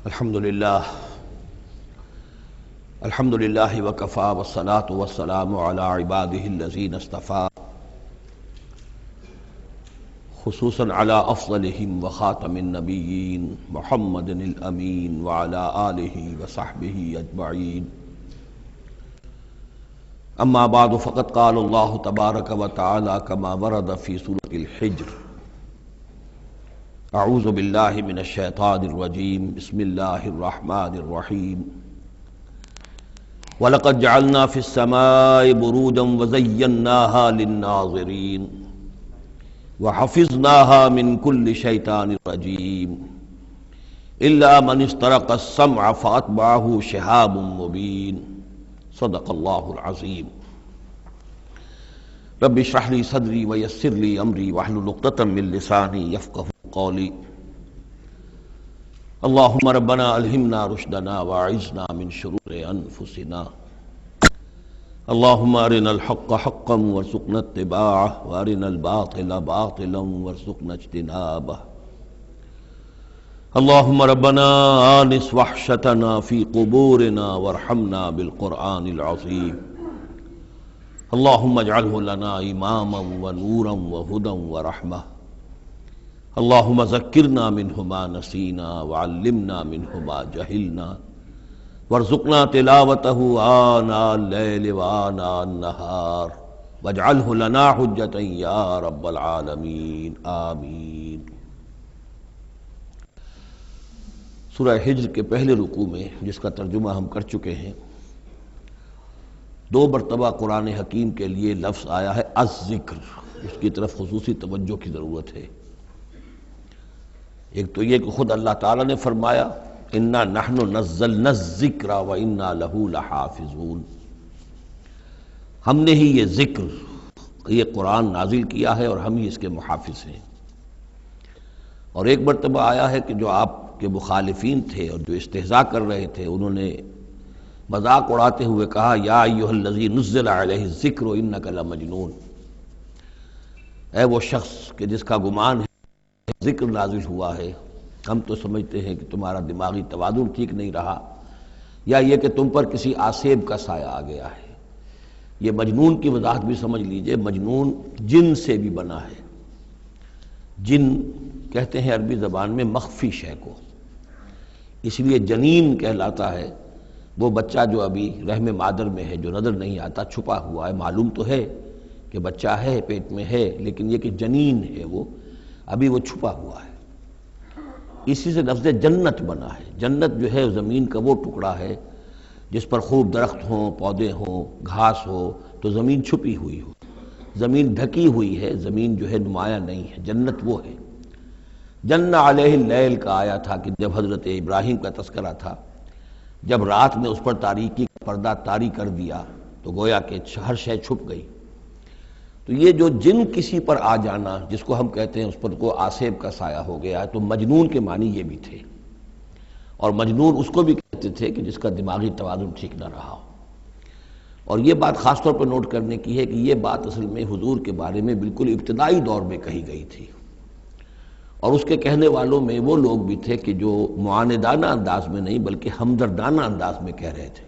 الحمدللہ وکفی والصلاة والسلام علی عبادہ الذین اصطفیٰ خصوصاً علی افضلہم وخاتم النبیین محمد الامین وعلی آلہ وصحبہ اجمعین اما بعد فقد قال اللہ تبارک وتعالی کما ورد فی سورۃ الحجر اعوذ باللہ من الشیطان الرجیم بسم اللہ الرحمن الرحیم وَلَقَدْ جَعَلْنَا فِي السَّمَاءِ بُرُوجًا وَزَيَّنَّاهَا لِلنَّاظِرِينَ وَحَفِظْنَاهَا مِنْ كُلِّ شَيْطَانٍ رَجِيمٍ إِلَّا مَنِ اسْتَرَقَ السَّمْعَ فَأَتْبَعَهُ شِهَابٌ مُّبِينٌ صدق اللہ العظیم۔ رب اشرح لي صدری ویسر لي امری واحلل عقدۃ من لسانی یفقهوا قولی۔ اللہم ربنا الہمنا رشدنا واعذنا من شرور انفسنا، اللہم ارنا الحق حقا وارزقنا اتباعہ وارنا الباطل باطلا وارزقنا اجتنابہ، اللہم ربنا آنس وحشتنا فی قبورنا وارحمنا بالقرآن العظیم، اللہم اجعلہ لنا اماما ونورا وہدا ورحمہ، اللہم ذکرنا منہ ما نسینا وعلمنا منہ ما جہلنا وارزقنا تلاوتہ آناء اللیل وآناء النہار واجعلہ لنا حجتا یا رب العالمین آمین۔ سورہ حجر کے پہلے رکوع میں، جس کا ترجمہ ہم کر چکے ہیں، دو مرتبہ قرآن حکیم کے لیے لفظ آیا ہے الذکر، اس کی طرف خصوصی توجہ کی ضرورت ہے۔ ایک تو یہ کہ خود اللہ تعالیٰ نے فرمایا انا نحن نزلنا الذکر وانا لہ لحافظون، ہم نے ہی یہ ذکر، یہ قرآن نازل کیا ہے اور ہم ہی اس کے محافظ ہیں۔ اور ایک مرتبہ آیا ہے کہ جو آپ کے مخالفین تھے اور جو استہزاء کر رہے تھے، انہوں نے مذاق اڑاتے ہوئے کہا یا ایھا الذی نزل علیہ الذکر انک لمجنون، اے وہ شخص کہ جس کا گمان ہے ذکر نازل ہوا ہے، ہم تو سمجھتے ہیں کہ تمہارا دماغی توازن ٹھیک نہیں رہا، یا یہ کہ تم پر کسی آسیب کا سایہ آ گیا ہے۔ یہ مجنون کی وضاحت بھی سمجھ لیجئے، مجنون جن سے بھی بنا ہے۔ جن کہتے ہیں عربی زبان میں مخفی شے کو، اس لیے جنین کہلاتا ہے وہ بچہ جو ابھی رحم مادر میں ہے، جو نظر نہیں آتا، چھپا ہوا ہے، معلوم تو ہے کہ بچہ ہے، پیٹ میں ہے، لیکن یہ کہ جنین ہے وہ ابھی وہ چھپا ہوا ہے۔ اسی سے لفظ جنت بنا ہے۔ جنت جو ہے زمین کا وہ ٹکڑا ہے جس پر خوب درخت ہوں، پودے ہوں، گھاس ہو، تو زمین چھپی ہوئی ہو، زمین ڈھکی ہوئی ہے، زمین جو ہے نمایاں نہیں ہے، جنت وہ ہے۔ جن علیہ اللیل کا آیا تھا کہ جب حضرت ابراہیم کا تذکرہ تھا، جب رات میں اس پر تاریکی کا پردہ طاری کر دیا تو گویا کہ ہر شے چھپ گئی۔ تو یہ جو جن کسی پر آ جانا، جس کو ہم کہتے ہیں اس پر کو آسیب کا سایہ ہو گیا ہے، تو مجنون کے معنی یہ بھی تھے، اور مجنون اس کو بھی کہتے تھے کہ جس کا دماغی توازن ٹھیک نہ رہا ہو۔ اور یہ بات خاص طور پر نوٹ کرنے کی ہے کہ یہ بات اصل میں حضور کے بارے میں بالکل ابتدائی دور میں کہی گئی تھی، اور اس کے کہنے والوں میں وہ لوگ بھی تھے کہ جو معاندانہ انداز میں نہیں بلکہ ہمدردانہ انداز میں کہہ رہے تھے۔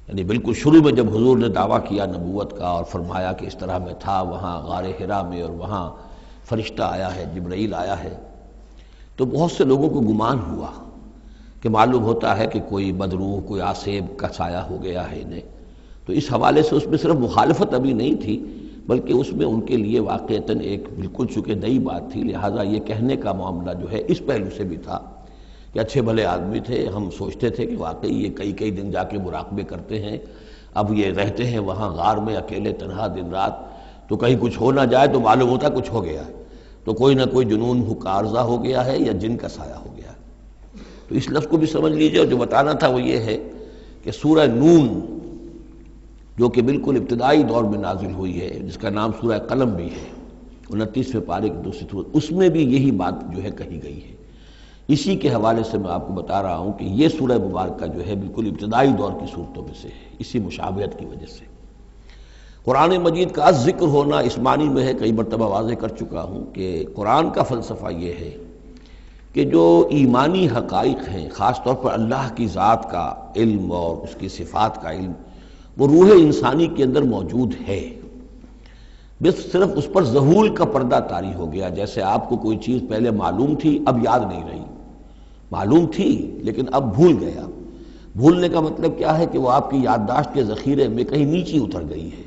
یعنی بالکل شروع میں جب حضور نے دعویٰ کیا نبوت کا اور فرمایا کہ اس طرح میں تھا وہاں غار حرا میں، اور وہاں فرشتہ آیا ہے، جبرائیل آیا ہے، تو بہت سے لوگوں کو گمان ہوا کہ معلوم ہوتا ہے کہ کوئی بدروح، کوئی آسیب کا سایہ ہو گیا ہے انہیں۔ تو اس حوالے سے اس میں صرف مخالفت ابھی نہیں تھی، بلکہ اس میں ان کے لیے واقعتاً ایک بالکل چونکہ نئی بات تھی، لہٰذا یہ کہنے کا معاملہ جو ہے اس پہلو سے بھی تھا کہ اچھے بھلے آدمی تھے، ہم سوچتے تھے کہ واقعی یہ کئی دن جا کے مراقبے کرتے ہیں، اب یہ رہتے ہیں وہاں غار میں اکیلے تنہا دن رات، تو کہیں کچھ ہو نہ جائے تو معلوم ہوتا کچھ ہو گیا ہے، تو کوئی نہ کوئی جنون کا عارضہ ہو گیا ہے یا جن کا سایہ ہو گیا ہے۔ تو اس لفظ کو بھی سمجھ لیجئے، اور جو بتانا تھا وہ یہ ہے کہ سورہ نون جو کہ بالکل ابتدائی دور میں نازل ہوئی ہے، جس کا نام سورہ قلم بھی ہے، 29ویں پارے کی دوسری سورت، اس میں بھی یہی بات جو ہے کہی گئی ہے۔ اسی کے حوالے سے میں آپ کو بتا رہا ہوں کہ یہ سورہ مبارکہ جو ہے بالکل ابتدائی دور کی صورتوں میں سے ہے، اسی مشابہت کی وجہ سے۔ قرآن مجید کا ذکر ہونا اس معنی میں ہے، کئی مرتبہ واضح کر چکا ہوں کہ قرآن کا فلسفہ یہ ہے کہ جو ایمانی حقائق ہیں، خاص طور پر اللہ کی ذات کا علم اور اس کی صفات کا علم، وہ روح انسانی کے اندر موجود ہے، بس صرف اس پر ظہول کا پردہ طاری ہو گیا۔ جیسے آپ کو کوئی چیز پہلے معلوم تھی، اب یاد نہیں رہی، معلوم تھی لیکن اب بھول گیا۔ بھولنے کا مطلب کیا ہے کہ وہ آپ کی یادداشت کے ذخیرے میں کہیں نیچی اتر گئی ہے۔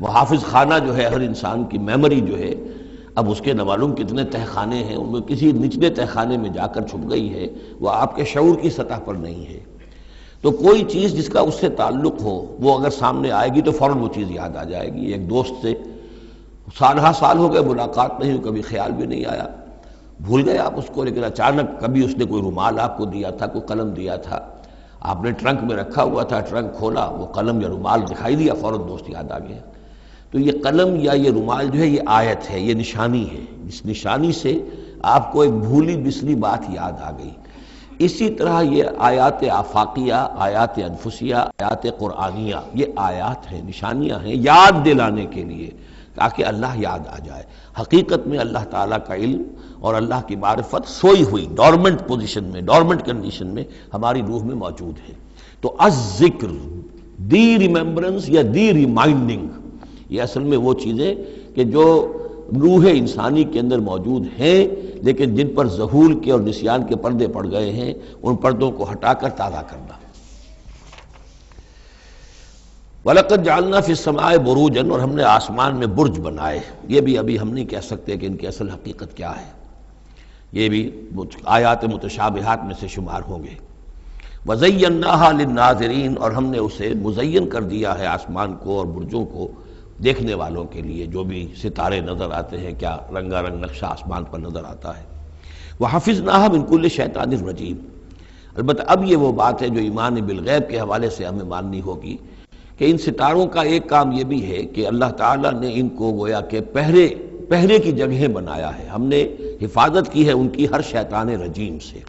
وہ حافظ خانہ جو ہے، ہر انسان کی میموری جو ہے، اب اس کے نہ معلوم کتنے تہخانے ہیں، ان میں کسی نچلے تہخانے میں جا کر چھپ گئی ہے، وہ آپ کے شعور کی سطح پر نہیں ہے۔ تو کوئی چیز جس کا اس سے تعلق ہو، وہ اگر سامنے آئے گی تو فوراً وہ چیز یاد آ جائے گی۔ ایک دوست سے سالہ سال ہو گئے ملاقات نہیں ہوئی، کبھی خیال بھی نہیں آیا، بھول گئے آپ اس کو، لیکن اچانک کبھی اس نے کوئی رومال آپ کو دیا تھا، کوئی قلم دیا تھا، آپ نے ٹرنک میں رکھا ہوا تھا، ٹرنک کھولا، وہ قلم یا رومال دکھائی دیا، فوراً دوست یاد آ گیا۔ تو یہ قلم یا یہ رومال جو ہے، یہ آیت ہے، یہ نشانی ہے، اس نشانی سے آپ کو ایک بھولی بسری بات یاد آ گئی۔ اسی طرح یہ آیات آفاقیہ، آیات انفسیہ، آیات قرآنیہ، یہ آیات ہیں، نشانیاں ہیں یاد دلانے کے لیے، تاکہ اللہ یاد آ جائے۔ حقیقت میں اللہ تعالیٰ کا علم اور اللہ کی معرفت سوئی ہوئی ڈورمنٹ پوزیشن میں، ڈورمنٹ کنڈیشن میں ہماری روح میں موجود ہے۔ تو الذکر، دی ریممبرنس یا دی ریمائنڈنگ، یہ اصل میں وہ چیزیں کہ جو روح انسانی کے اندر موجود ہیں، لیکن جن پر ظہول کے اور نسیان کے پردے پڑ گئے ہیں، ان پردوں کو ہٹا کر تازہ کرنا۔ وَلَقَدْ جَعَلْنَا فِي السَّمَاءِ بُرُوجًا، اور ہم نے آسمان میں برج بنائے۔ یہ بھی ابھی ہم نہیں کہہ سکتے کہ ان کی اصل حقیقت کیا ہے، یہ بھی آیات متشابہات میں سے شمار ہوں گے۔ وَزَيَّنَّاهَا لِلنَّاظِرِينَ، اور ہم نے اسے مزین کر دیا ہے آسمان کو اور برجوں کو دیکھنے والوں کے لیے، جو بھی ستارے نظر آتے ہیں، کیا رنگا رنگ نقشہ آسمان پر نظر آتا ہے۔ وَحَفِظْنَاهَا مِنْ كُلِّ شَيْطَانٍ رَجِيمٍ، البتہ اب یہ وہ بات ہے جو ایمان بالغیب کے حوالے سے ہمیں ماننی ہوگی کہ ان ستاروں کا ایک کام یہ بھی ہے کہ اللہ تعالیٰ نے ان کو گویا کہ پہرے کی جگہیں بنایا ہے، ہم نے حفاظت کی ہے ان کی ہر شیطان رجیم سے۔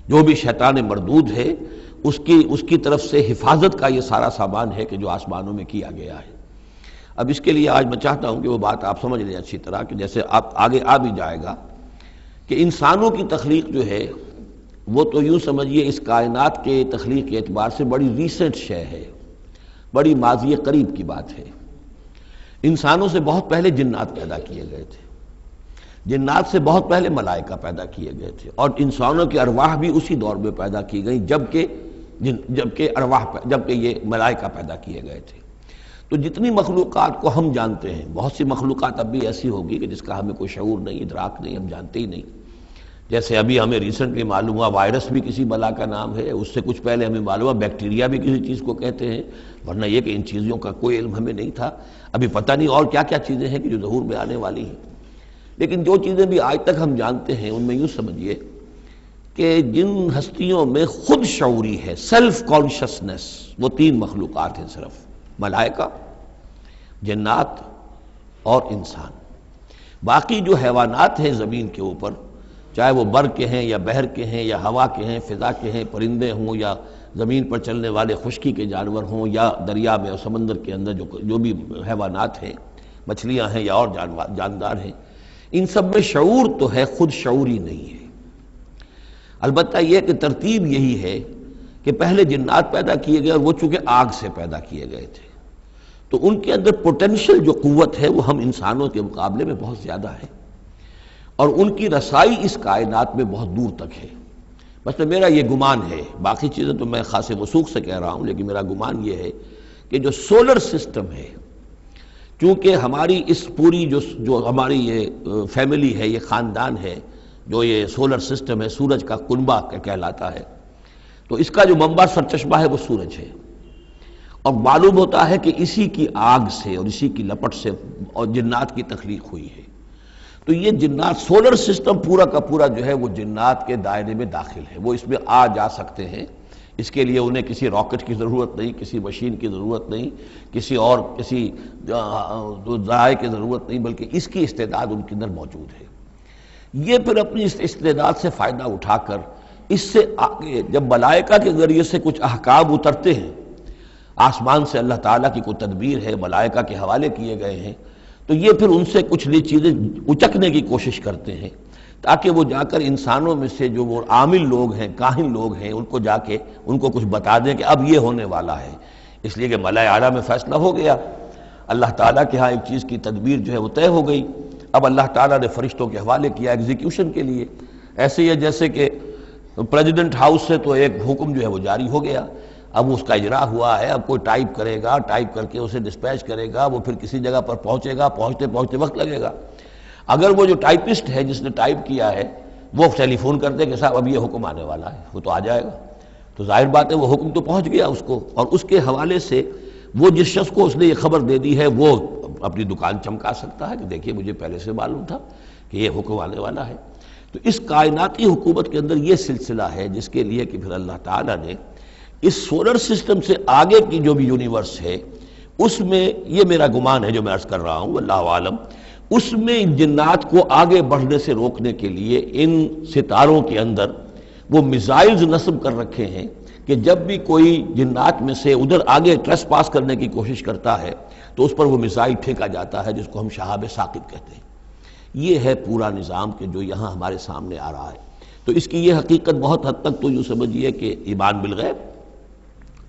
جو بھی شیطان مردود ہے اس کی طرف سے حفاظت کا یہ سارا سامان ہے کہ جو آسمانوں میں کیا گیا ہے۔ اب اس کے لیے آج میں چاہتا ہوں کہ وہ بات آپ سمجھ لیں اچھی طرح، کہ جیسے آپ آگے آ بھی جائے گا کہ انسانوں کی تخلیق جو ہے وہ تو یوں سمجھیے اس کائنات کے تخلیق کے اعتبار سے بڑی ریسنٹ شے ہے، بڑی ماضی قریب کی بات ہے۔ انسانوں سے بہت پہلے جنات پیدا کیے گئے تھے، جنات سے بہت پہلے ملائکہ پیدا کیے گئے تھے، اور انسانوں کی ارواح بھی اسی دور میں پیدا کی گئیں جبکہ یہ ملائکہ پیدا کیے گئے تھے۔ تو جتنی مخلوقات کو ہم جانتے ہیں، بہت سی مخلوقات اب بھی ایسی ہوگی کہ جس کا ہمیں کوئی شعور نہیں، ادراک نہیں، ہم جانتے ہی نہیں۔ جیسے ابھی ہمیں ریسنٹلی معلوم ہوا وائرس بھی کسی بلا کا نام ہے، اس سے کچھ پہلے ہمیں معلوم ہوا بیکٹیریا بھی کسی چیز کو کہتے ہیں، ورنہ یہ کہ ان چیزوں کا کوئی علم ہمیں نہیں تھا۔ ابھی پتہ نہیں اور کیا کیا چیزیں ہیں کہ جو ظہور میں آنے والی ہیں، لیکن جو چیزیں بھی آج تک ہم جانتے ہیں ان میں یوں سمجھیے کہ جن ہستیوں میں خود شعوری ہے، سیلف کانشسنس، وہ تین مخلوقات ہیں صرف، ملائکہ، جنات اور انسان۔ باقی جو حیوانات ہیں زمین کے اوپر، چاہے وہ بر کے ہیں یا بحر کے ہیں یا ہوا کے ہیں، فضا کے ہیں، پرندے ہوں یا زمین پر چلنے والے خشکی کے جانور ہوں یا دریا میں اور سمندر کے اندر جو بھی حیوانات ہیں، مچھلیاں ہیں یا اور جاندار ہیں، ان سب میں شعور تو ہے، خود شعوری نہیں ہے۔ البتہ یہ کہ ترتیب یہی ہے کہ پہلے جنات پیدا کیے گئے، اور وہ چونکہ آگ سے پیدا کیے گئے تھے، تو ان کے اندر پوٹینشل جو قوت ہے وہ ہم انسانوں کے مقابلے میں بہت زیادہ ہے، اور ان کی رسائی اس کائنات میں بہت دور تک ہے۔ بس میرا یہ گمان ہے، باقی چیزیں تو میں خاص وثوق سے کہہ رہا ہوں، لیکن میرا گمان یہ ہے کہ جو سولر سسٹم ہے، چونکہ ہماری اس پوری جو ہماری یہ فیملی ہے، یہ خاندان ہے، جو یہ سولر سسٹم ہے، سورج کا کنبہ کہلاتا ہے، تو اس کا جو منبع سرچشمہ ہے وہ سورج ہے، اور معلوم ہوتا ہے کہ اسی کی آگ سے اور اسی کی لپٹ سے اور جنات کی تخلیق ہوئی ہے۔ تو یہ جنات، سولر سسٹم پورا کا پورا جو ہے وہ جنات کے دائرے میں داخل ہے، وہ اس میں آ جا سکتے ہیں۔ اس کے لیے انہیں کسی راکٹ کی ضرورت نہیں، کسی مشین کی ضرورت نہیں، کسی ذرائع کی ضرورت نہیں، بلکہ اس کی استعداد ان کے اندر موجود ہے۔ یہ پھر اپنی اس استعداد سے فائدہ اٹھا کر اس سے آگے جب ملائکہ کے ذریعے سے کچھ احکام اترتے ہیں، آسمان سے اللہ تعالیٰ کی کوئی تدبیر ہے، ملائکہ کے حوالے کیے گئے ہیں، تو یہ پھر ان سے کچھ چیزیں اچکنے کی کوشش کرتے ہیں، تاکہ وہ جا کر انسانوں میں سے جو وہ عامل لوگ ہیں، کاہن لوگ ہیں، ان کو جا کے ان کو کچھ بتا دیں کہ اب یہ ہونے والا ہے، اس لیے کہ ملائے اعلیٰ میں فیصلہ ہو گیا، اللہ تعالیٰ کے ہاں ایک چیز کی تدبیر جو ہے وہ طے ہو گئی، اب اللہ تعالیٰ نے فرشتوں کے حوالے کیا ایگزیکیوشن کے لیے۔ ایسے ہی ہے جیسے کہ پریزیڈنٹ ہاؤس سے تو ایک حکم جو ہے وہ جاری ہو گیا، اب اس کا اجرا ہوا ہے، اب کوئی ٹائپ کرے گا، ٹائپ کر کے اسے ڈسپیچ کرے گا، وہ پھر کسی جگہ پر پہنچے گا، پہنچتے پہنچتے وقت لگے گا۔ اگر وہ جو ٹائپسٹ ہے جس نے ٹائپ کیا ہے وہ ٹیلی فون کر دے کہ صاحب اب یہ حکم آنے والا ہے، وہ تو آ جائے گا، تو ظاہر بات ہے وہ حکم تو پہنچ گیا اس کو، اور اس کے حوالے سے وہ جس شخص کو اس نے یہ خبر دے دی ہے وہ اپنی دکان چمکا سکتا ہے کہ دیکھیے مجھے پہلے سے معلوم تھا کہ یہ حکم آنے والا ہے۔ تو اس کائناتی حکومت کے اندر یہ سلسلہ ہے جس کے لیے کہ پھر اللہ تعالیٰ نے اس سولر سسٹم سے آگے کی جو بھی یونیورس ہے اس میں، یہ میرا گمان ہے جو میں عرض کر رہا ہوں اللہ عالم، اس میں جنات کو آگے بڑھنے سے روکنے کے لیے ان ستاروں کے اندر وہ میزائلز نصب کر رکھے ہیں کہ جب بھی کوئی جنات میں سے ادھر آگے ٹریس پاس کرنے کی کوشش کرتا ہے تو اس پر وہ میزائل پھینکا جاتا ہے جس کو ہم شہاب ثاقب کہتے ہیں۔ یہ ہے پورا نظام کہ جو یہاں ہمارے سامنے آ رہا ہے۔ تو اس کی یہ حقیقت بہت حد تک تو یوں سمجھیے کہ ایمان بالغیب،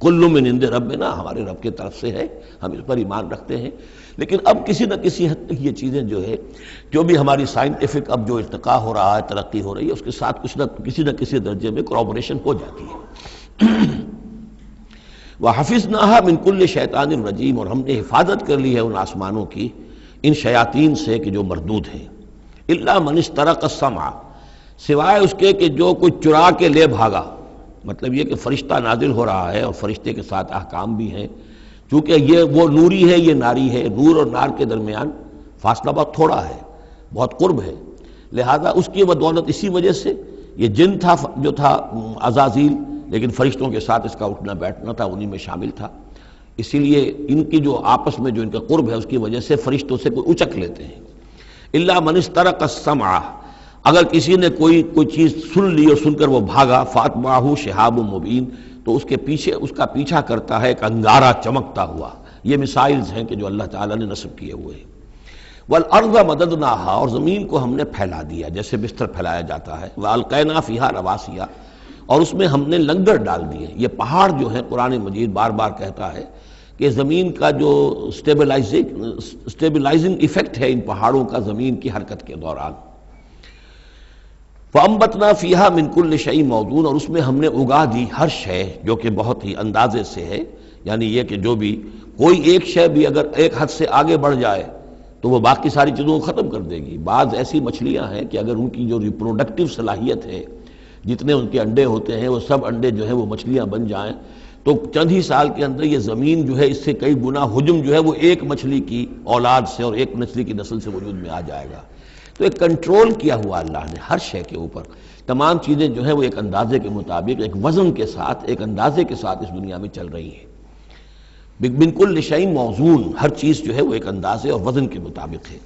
کل من عند ربنا، ہمارے رب کے طرف سے ہے، ہم اس پر ایمان رکھتے ہیں، لیکن اب کسی نہ کسی حد تک یہ چیزیں جو ہے، جو بھی ہماری سائنٹیفک اب جو ارتقاء ہو رہا ہے، ترقی ہو رہی ہے، اس کے ساتھ کچھ نہ کسی درجے میں کورابوریشن ہو جاتی ہے۔ وَحَفِظْنَاهَا مِنْ كُلِّ شَيْطَانٍ رَجِيمٍ، اور ہم نے حفاظت کر لی ہے ان آسمانوں کی ان شیاطین سے کہ جو مردود ہیں، إِلَّا مَنِ اسْتَرَقَ السَّمْعَ، سوائے اس کے کہ جو کوئی چرا کے لے بھاگا، مطلب یہ کہ فرشتہ نازل ہو رہا ہے اور فرشتے کے ساتھ احکام بھی ہیں، چونکہ یہ وہ نوری ہے، یہ ناری ہے، نور اور نار کے درمیان فاصلہ بہت تھوڑا ہے، بہت قرب ہے، لہذا اس کی بدولت اسی وجہ سے یہ جن تھا جو تھا عزازیل، لیکن فرشتوں کے ساتھ اس کا اٹھنا بیٹھنا تھا، انہی میں شامل تھا، اسی لیے ان کی جو آپس میں جو ان کا قرب ہے اس کی وجہ سے فرشتوں سے کوئی اچک لیتے ہیں۔ إِلَّا مَنِ اسْتَرَقَ السَّمْعَ، اگر کسی نے کوئی چیز سن لی اور سن کر وہ بھاگا، فَأَتْبَعَهُ شِهَابٌ مُبِينٌ، تو اس کا پیچھا کرتا ہے ایک انگارہ چمکتا ہوا۔ یہ مثائلز ہیں کہ جو اللہ تعالیٰ نے نصب کیے ہوئے ہیں۔ وَالْأَرْضَ مَدَدْنَاهَا، اور زمین کو ہم نے پھیلا دیا جیسے بستر پھیلایا جاتا ہے، وَأَلْقَيْنَا فِيهَا رَوَاسِيَ، اور اس میں ہم نے لنگر ڈال دیے۔ یہ پہاڑ جو ہیں قرآن مجید بار بار کہتا ہے کہ زمین کا جو سٹیبلائزنگ ایفیکٹ ہے ان پہاڑوں کا زمین کی حرکت کے دوران۔ فَأَنبَتْنَا فِيهَا مِنْ كُلِّ شَيْءٍ مَوْزُونٍ، اور اس میں ہم نے اگا دی ہر شے جو کہ بہت ہی اندازے سے ہے، یعنی یہ کہ جو بھی کوئی ایک شے بھی اگر ایک حد سے آگے بڑھ جائے تو وہ باقی ساری چیزوں کو ختم کر دے گی۔ بعض ایسی مچھلیاں ہیں کہ اگر ان کی جو ریپروڈکٹیو صلاحیت ہے، جتنے ان کے انڈے ہوتے ہیں وہ سب انڈے جو ہیں وہ مچھلیاں بن جائیں تو چند ہی سال کے اندر یہ زمین جو ہے اس سے کئی گنا حجم جو ہے وہ ایک مچھلی کی اولاد سے اور ایک مچھلی کی نسل سے وجود میں آ جائے گا۔ تو ایک کنٹرول کیا ہوا اللہ نے ہر شے کے اوپر، تمام چیزیں جو ہیں وہ ایک اندازے کے مطابق، ایک وزن کے ساتھ، ایک اندازے کے ساتھ اس دنیا میں چل رہی ہیں۔ مِنْ كُلِّ شَيْءٍ مَوْزُونٍ، ہر چیز جو ہے وہ ایک اندازے اور وزن کے مطابق ہے۔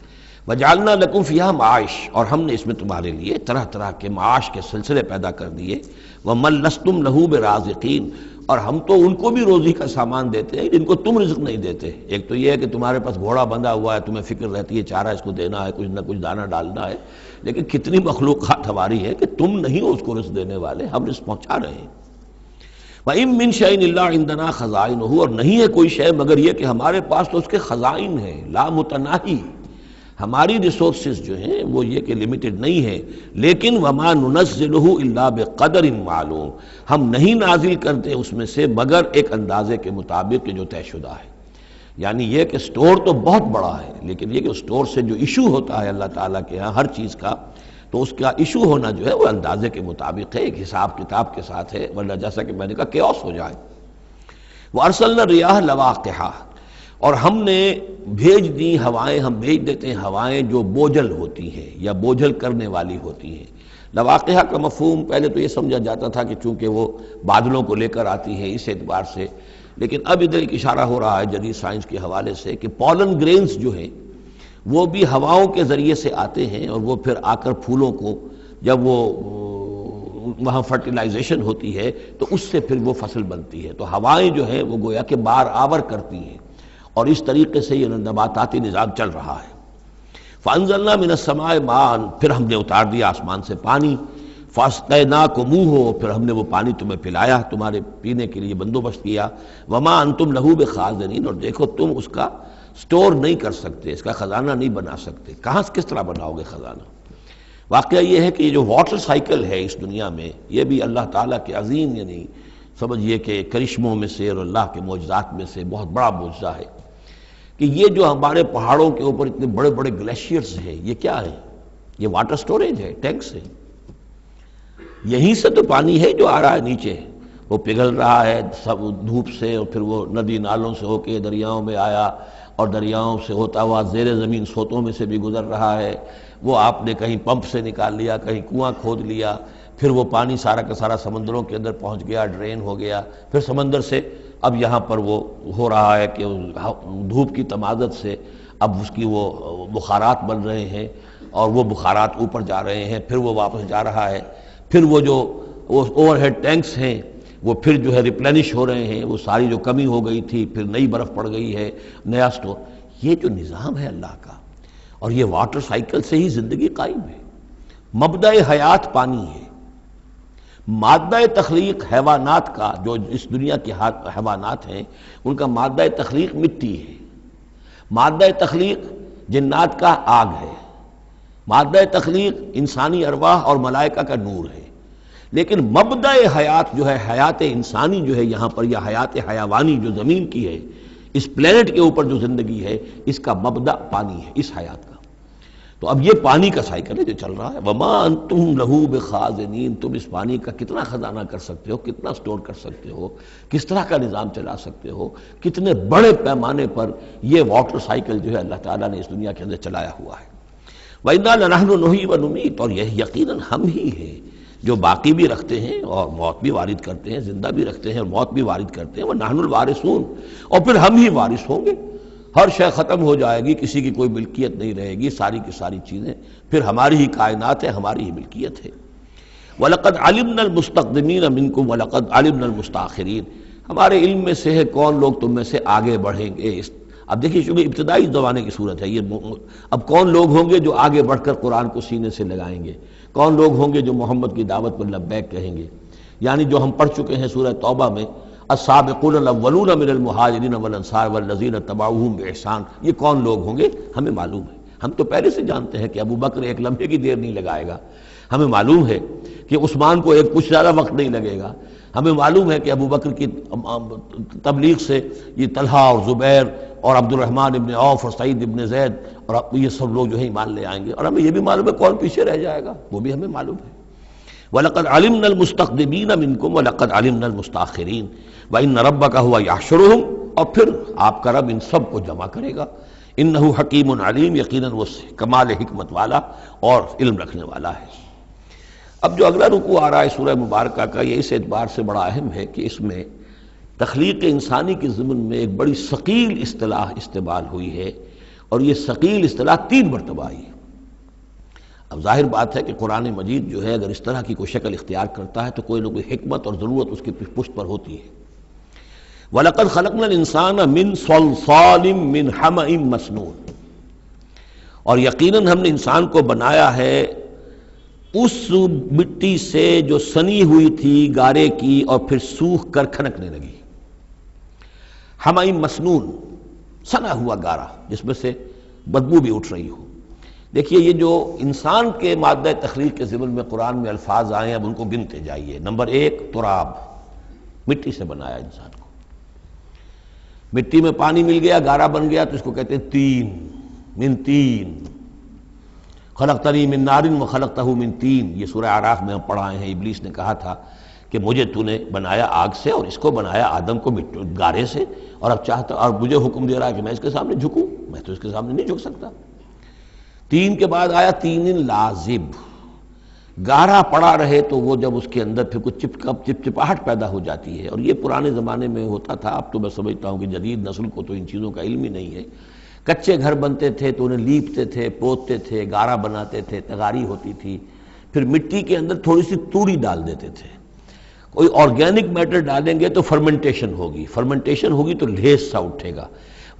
وَجَعَلْنَا لَكُمْ فِيهَا مَعَائِشَ، اور ہم نے اس میں تمہارے لیے طرح طرح کے معاش کے سلسلے پیدا کر دیے۔ وَمَن لَسْتُمْ لَهُ بِرَازِقِينَ، اور ہم تو ان کو بھی روزی کا سامان دیتے ہیں جن کو تم رزق نہیں دیتے۔ ایک تو یہ ہے کہ تمہارے پاس گھوڑا بندھا ہوا ہے، تمہیں فکر رہتی ہے چارہ اس کو دینا ہے، کچھ نہ کچھ دانہ ڈالنا ہے، لیکن کتنی مخلوقات ہماری ہے کہ تم نہیں ہو اس کو رزق دینے والے، ہم رزق پہنچا رہے ہیں۔ وَإِن مِّن شَيْءٍ إِلَّا عِندَنَا خَزَائِنُهُ، اور نہیں ہے کوئی شے مگر یہ کہ ہمارے پاس تو اس کے خزائن ہیں، لا متناہی، ہماری ریسورسز جو ہیں وہ یہ کہ لمیٹڈ نہیں ہے، لیکن وَمَا نُنَزِّلُهُ إِلَّا بِقَدَرٍ معلوم، ہم نہیں نازل کرتے اس میں سے مگر ایک اندازے کے مطابق کہ جو طے شدہ ہے۔ یعنی یہ کہ سٹور تو بہت بڑا ہے، لیکن یہ کہ سٹور سے جو ایشو ہوتا ہے اللہ تعالیٰ کے ہاں ہر چیز کا، تو اس کا ایشو ہونا جو ہے وہ اندازے کے مطابق ہے، ایک حساب کتاب کے ساتھ ہے، ورنہ جیسا کہ میں نے کہا کیوس ہو جائے۔ وَأَرْسَلْنَا الرِّيَاحَ لَوَاقِحَ، اور ہم نے بھیج دی ہوائیں، ہم بھیج دیتے ہیں ہوائیں جو بوجھل ہوتی ہیں یا بوجھل کرنے والی ہوتی ہیں۔ لواقعہ کا مفہوم پہلے تو یہ سمجھا جاتا تھا کہ چونکہ وہ بادلوں کو لے کر آتی ہے اس اعتبار سے، لیکن اب ادھر ایک اشارہ ہو رہا ہے جدید سائنس کے حوالے سے کہ پولن گرینز جو ہیں وہ بھی ہواؤں کے ذریعے سے آتے ہیں، اور وہ پھر آ کر پھولوں کو جب وہ وہاں فرٹیلائزیشن ہوتی ہے تو اس سے پھر وہ فصل بنتی ہے۔ تو ہوائیں جو ہیں وہ گویا کہ بار آور کرتی ہیں، اور اس طریقے سے یہ نباتاتی نظام چل رہا ہے۔ فانزلنا من السماء ماء، پھر ہم نے اتار دیا آسمان سے پانی، فاسقیناکموہ، پھر ہم نے وہ پانی تمہیں پلایا، تمہارے پینے کے لیے بندوبست کیا، وما انتم لہ بخازنین، اور دیکھو تم اس کا سٹور نہیں کر سکتے، اس کا خزانہ نہیں بنا سکتے۔ کہاں کس طرح بناؤ گے خزانہ؟ واقعہ یہ ہے کہ یہ جو واٹر سائیکل ہے اس دنیا میں، یہ بھی اللہ تعالیٰ کے عظیم، یعنی سمجھیے کہ کرشموں میں سے اور اللہ کے معجزات میں سے بہت بڑا معجزہ ہے کہ یہ جو ہمارے پہاڑوں کے اوپر اتنے بڑے بڑے گلیشیئرز ہیں، یہ کیا ہے؟ یہ واٹر سٹوریج ہے، ٹینکس ہے۔ یہیں سے تو پانی ہے جو آ رہا ہے نیچے، وہ پگھل رہا ہے سب دھوپ سے، اور پھر وہ ندی نالوں سے ہو کے دریاؤں میں آیا، اور دریاؤں سے ہوتا ہوا زیر زمین سوتوں میں سے بھی گزر رہا ہے۔ وہ آپ نے کہیں پمپ سے نکال لیا، کہیں کنواں کھود لیا، پھر وہ پانی سارا کا سارا سمندروں کے اندر پہنچ گیا، ڈرین ہو گیا، پھر سمندر سے اب یہاں پر وہ ہو رہا ہے کہ دھوپ کی تمازت سے اب اس کی وہ بخارات بن رہے ہیں، اور وہ بخارات اوپر جا رہے ہیں، پھر وہ واپس جا رہا ہے، پھر وہ جو اوور ہیڈ ٹینکس ہیں وہ پھر جو ہے ریپلینش ہو رہے ہیں، وہ ساری جو کمی ہو گئی تھی پھر نئی برف پڑ گئی ہے، نیا سٹور۔ یہ جو نظام ہے اللہ کا، اور یہ واٹر سائیکل سے ہی زندگی قائم ہے۔ مبدأ حیات پانی ہے، مادہ تخلیق حیوانات کا، جو اس دنیا کے حیوانات ہیں ان کا مادہ تخلیق مٹی ہے، مادہ تخلیق جنات کا آگ ہے، مادہ تخلیق انسانی ارواح اور ملائکہ کا نور ہے، لیکن مبدأ حیات جو ہے، حیات انسانی جو ہے یہاں پر، یا حیات حیوانی جو زمین کی ہے، اس پلینٹ کے اوپر جو زندگی ہے، اس کا مبدأ پانی ہے، اس حیات کا۔ تو اب یہ پانی کا سائیکل ہے جو چل رہا ہے۔ وما انتم لہ بخازنین، تم اس پانی کا کتنا خزانہ کر سکتے ہو، کتنا سٹور کر سکتے ہو، کس طرح کا نظام چلا سکتے ہو، کتنے بڑے پیمانے پر یہ واٹر سائیکل جو ہے اللہ تعالیٰ نے اس دنیا کے اندر چلایا ہوا ہے۔ وَإِنَّا لَنَحْنُ نُحْيِي وَنُمِيتُ، اور یہ یقیناً ہم ہی ہیں جو باقی بھی رکھتے ہیں اور موت بھی وارد کرتے ہیں، زندہ بھی رکھتے ہیں اور موت بھی وارد کرتے ہیں، وَنَحْنُ الْوَارِثُونَ، اور پھر ہم ہی وارث ہوں گے۔ ہر شے ختم ہو جائے گی، کسی کی کوئی ملکیت نہیں رہے گی، ساری کی ساری چیزیں پھر ہماری ہی کائنات ہے، ہماری ہی ملکیت ہے۔ وَلَقَدْ عَلِمْنَا الْمُسْتَقْدِمِينَ مِنْكُمْ وَلَقَدْ عَلِمْنَا الْمُسْتَأْخِرِينَ، ہمارے علم میں سے ہے کون لوگ تم میں سے آگے بڑھیں گے۔ اب دیکھیے چونکہ ابتدائی زمانے کی صورت ہے یہ، اب کون لوگ ہوں گے جو آگے بڑھ کر قرآن کو سینے سے لگائیں گے، کون لوگ ہوں گے جو محمد کی دعوت پر لبیک کہیں گے، یعنی جو ہم پڑھ چکے ہیں سورہ توبہ میں، السابقون الاولون من المہاجرین والانصار والذین اتبعوہم بإحسان، یہ کون لوگ ہوں گے ہمیں معلوم ہے، ہم تو پہلے سے جانتے ہیں کہ ابو بکر ایک لمحے کی دیر نہیں لگائے گا، ہمیں معلوم ہے کہ عثمان کو ایک کچھ زیادہ وقت نہیں لگے گا، ہمیں معلوم ہے کہ ابو بکر کی تبلیغ سے یہ طلحہ اور زبیر اور عبد الرحمن ابن عوف اور سعید ابن زید اور یہ سب لوگ جو ہے ایمان لے آئیں گے، اور ہمیں یہ بھی معلوم ہے کون پیچھے رہ جائے گا، وہ بھی ہمیں معلوم ہے۔ وَلَقَدْ عَلِمْنَا الْمُسْتَقْدِمِينَ مِنْكُمْ وَلَقَدْ عَلِمْنَا الْمُسْتَأْخِرِينَ وَإِنَّ رَبَّكَ هُوَ يَحْشُرُهُمْ، اور پھر آپ کا رب ان سب کو جمع کرے گا۔ إِنَّهُ حَكِيمٌ عَلِيمٌ، یقیناً وہ کمال حکمت والا اور علم رکھنے والا ہے۔ اب جو اگلا رکوع آ رہا ہے سورہ مبارکہ کا، یہ اس اعتبار سے بڑا اہم ہے کہ اس میں تخلیق انسانی کے ضمن میں ایک بڑی ثقیل اصطلاح استعمال ہوئی ہے، اور یہ ثقیل اصطلاح 3 مرتبہ آئی ہے۔ اب ظاہر بات ہے کہ قرآن مجید جو ہے اگر اس طرح کی کوئی شکل اختیار کرتا ہے تو کوئی نہ کوئی حکمت اور ضرورت اس کی پشت پر ہوتی ہے۔ وَلَقَدْ خَلَقْنَا الْإِنسَانَ مِنْ صَلْصَالٍ مِّنْ حَمَإٍ مَّسْنُونٍ، اور یقیناً ہم نے انسان کو بنایا ہے اس مٹی سے جو سنی ہوئی تھی گارے کی اور پھر سوکھ کر کھنکنے لگی۔ حَمَإٍ مسنون، سنا ہوا گارا جس میں سے بدبو بھی اٹھ رہی ہو۔ دیکھیے یہ جو انسان کے مادہ تخلیق کے ضمن میں قرآن میں الفاظ آئے ہیں، اب ان کو گنتے جائیے۔ نمبر 1 تراب، مٹی سے بنایا انسان کو، مٹی میں پانی مل گیا، گارا بن گیا تو اس کو کہتے ہیں تین، من تین، خلقتنی من نار وخلقتہ من تین، یہ سورہ اعراف میں ہم پڑھائے ہیں۔ ابلیس نے کہا تھا کہ مجھے تو نے بنایا آگ سے اور اس کو بنایا آدم کو گارے سے، اور اب چاہتا اور مجھے حکم دے رہا ہے کہ میں اس کے سامنے جھکوں، میں تو اس کے سامنے نہیں جھک سکتا۔ 3 کے بعد آیا تین لازب، گارا پڑا رہے تو وہ جب اس کے اندر پھر کچھ چپچپاہٹ پیدا ہو جاتی ہے، اور یہ پرانے زمانے میں ہوتا تھا، اب تو میں سمجھتا ہوں کہ جدید نسل کو تو ان چیزوں کا علم ہی نہیں ہے۔ کچے گھر بنتے تھے تو انہیں لیپتے تھے، پوتتے تھے، گارا بناتے تھے، تغاری ہوتی تھی، پھر مٹی کے اندر تھوڑی سی توڑی ڈال دیتے تھے۔ کوئی آرگینک میٹر ڈالیں گے تو فرمنٹیشن ہوگی، فرمنٹیشن ہوگی تو لیس سا اٹھے گا،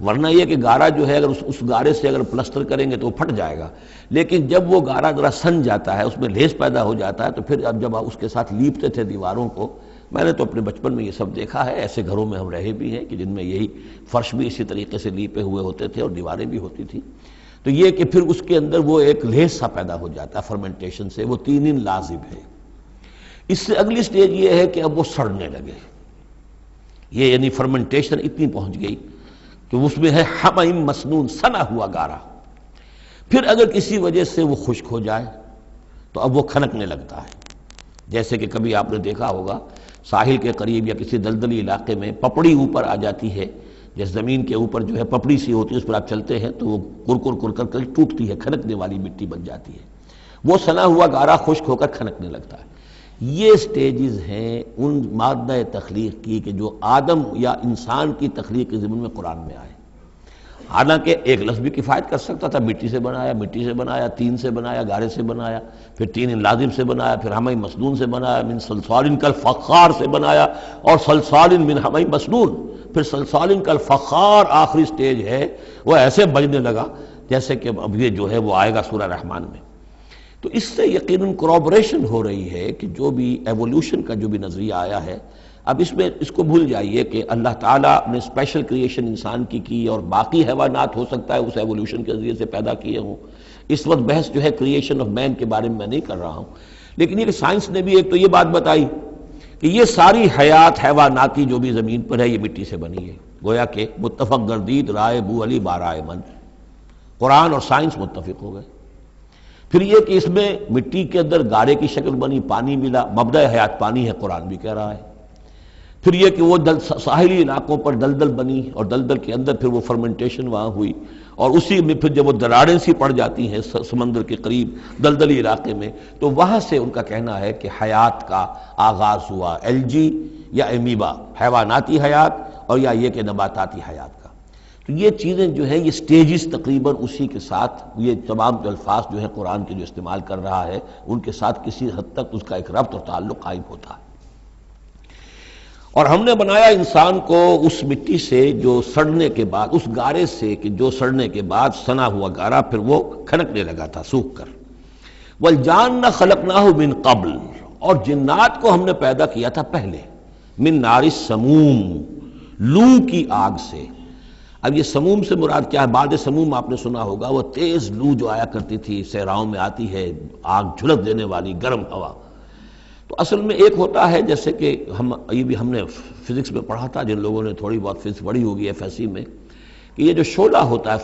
ورنہ یہ کہ گارا جو ہے اگر اس گارے سے اگر پلسٹر کریں گے تو وہ پھٹ جائے گا، لیکن جب وہ گارا ذرا سن جاتا ہے، اس میں لیس پیدا ہو جاتا ہے، تو پھر اب جب اس کے ساتھ لیپتے تھے دیواروں کو، میں نے تو اپنے بچپن میں یہ سب دیکھا ہے، ایسے گھروں میں ہم رہے بھی ہیں کہ جن میں یہی فرش بھی اسی طریقے سے لیپے ہوئے ہوتے تھے اور دیواریں بھی ہوتی تھیں، تو یہ کہ پھر اس کے اندر وہ ایک لیس سا پیدا ہو جاتا ہے فرمنٹیشن سے، وہ تینین لازم ہے۔ اس سے اگلی سٹیج یہ ہے کہ اب وہ سڑنے لگے، یہ یعنی فرمنٹیشن اتنی پہنچ گئی کہ اس میں ہے حمیم مسنون، سنا ہوا گارا، پھر اگر کسی وجہ سے وہ خشک ہو جائے تو اب وہ کھنکنے لگتا ہے۔ جیسے کہ کبھی آپ نے دیکھا ہوگا ساحل کے قریب یا کسی دلدلی علاقے میں پپڑی اوپر آ جاتی ہے، جس زمین کے اوپر جو ہے پپڑی سی ہوتی ہے، اس پر آپ چلتے ہیں تو وہ کر کر ٹوٹتی ہے، کھنکنے والی مٹی بن جاتی ہے، وہ سنا ہوا گارا خشک ہو کر کھنکنے لگتا ہے۔ یہ سٹیجز ہیں ان مادہ تخلیق کی کہ جو آدم یا انسان کی تخلیق کے ضمن میں قرآن میں آئے۔ حالانکہ ایک لفظ بھی کفایت کر سکتا تھا، مٹی سے بنایا، تین سے بنایا، گارے سے بنایا، پھر تین لازم سے بنایا، پھر حمیم مسنون سے بنایا، من صلصال کالفخار سے بنایا، اور صلصال من حمیم مسنون، پھر صلصال کالفخار آخری سٹیج ہے، وہ ایسے بجنے لگا جیسے کہ اب یہ جو ہے وہ آئے گا سورہ رحمان میں۔ تو اس سے یقیناً کورابریشن ہو رہی ہے کہ جو بھی ایوولوشن کا جو بھی نظریہ آیا ہے، اب اس میں اس کو بھول جائیے کہ اللہ تعالیٰ نے اسپیشل کریشن انسان کی اور باقی حیوانات ہو سکتا ہے اس ایوولوشن کے ذریعے سے پیدا کیے ہوں۔ اس وقت بحث جو ہے کریشن آف مین کے بارے میں نہیں کر رہا ہوں، لیکن یہ کہ سائنس نے بھی ایک تو یہ بات بتائی کہ یہ ساری حیات حیواناتی جو بھی زمین پر ہے یہ مٹی سے بنی ہے، گویا کہ متفق گردید رائے بو علی بارائے من، قرآن اور سائنس متفق ہو گئے۔ پھر یہ کہ اس میں مٹی کے اندر گارے کی شکل بنی، پانی ملا، مبدأ حیات پانی ہے، قرآن بھی کہہ رہا ہے۔ پھر یہ کہ وہ ساحلی علاقوں پر دلدل بنی، اور دلدل کے اندر پھر وہ فرمنٹیشن وہاں ہوئی، اور اسی میں پھر جب وہ دراڑیں سی پڑ جاتی ہیں سمندر کے قریب دلدلی علاقے میں، تو وہاں سے ان کا کہنا ہے کہ حیات کا آغاز ہوا، الجی یا امیبا، حیواناتی حیات، اور یا یہ کہ نباتاتی حیات کا۔ تو یہ چیزیں جو ہیں یہ سٹیجز تقریباً اسی کے ساتھ، یہ تمام الفاظ جو ہیں قرآن کے جو استعمال کر رہا ہے ان کے ساتھ کسی حد تک اس کا ایک ربط اور تعلق قائم ہوتا ہے۔ اور ہم نے بنایا انسان کو اس مٹی سے جو سڑنے کے بعد، اس گارے سے کہ جو سڑنے کے بعد سنا ہوا گارا پھر وہ کھنکنے لگا تھا سوکھ کر۔ والجان خلقناہ من قبل، اور جنات کو ہم نے پیدا کیا تھا پہلے، من نار السموم، لو کی آگ سے۔ اب یہ سموم سے مراد کیا ہے؟ بعد سموم آپ نے سنا ہوگا، وہ تیز لو جو آیا کرتی تھی، صحراؤں میں آتی ہے، آگ جھلس دینے والی گرم ہوا۔ تو اصل میں ایک ہوتا ہے جیسے کہ ہم نے فزکس میں پڑھا تھا، جن لوگوں نے تھوڑی بہت فزکس پڑھی ہوگی ایف ایس سی میں، کہ یہ جو شعلہ ہوتا ہے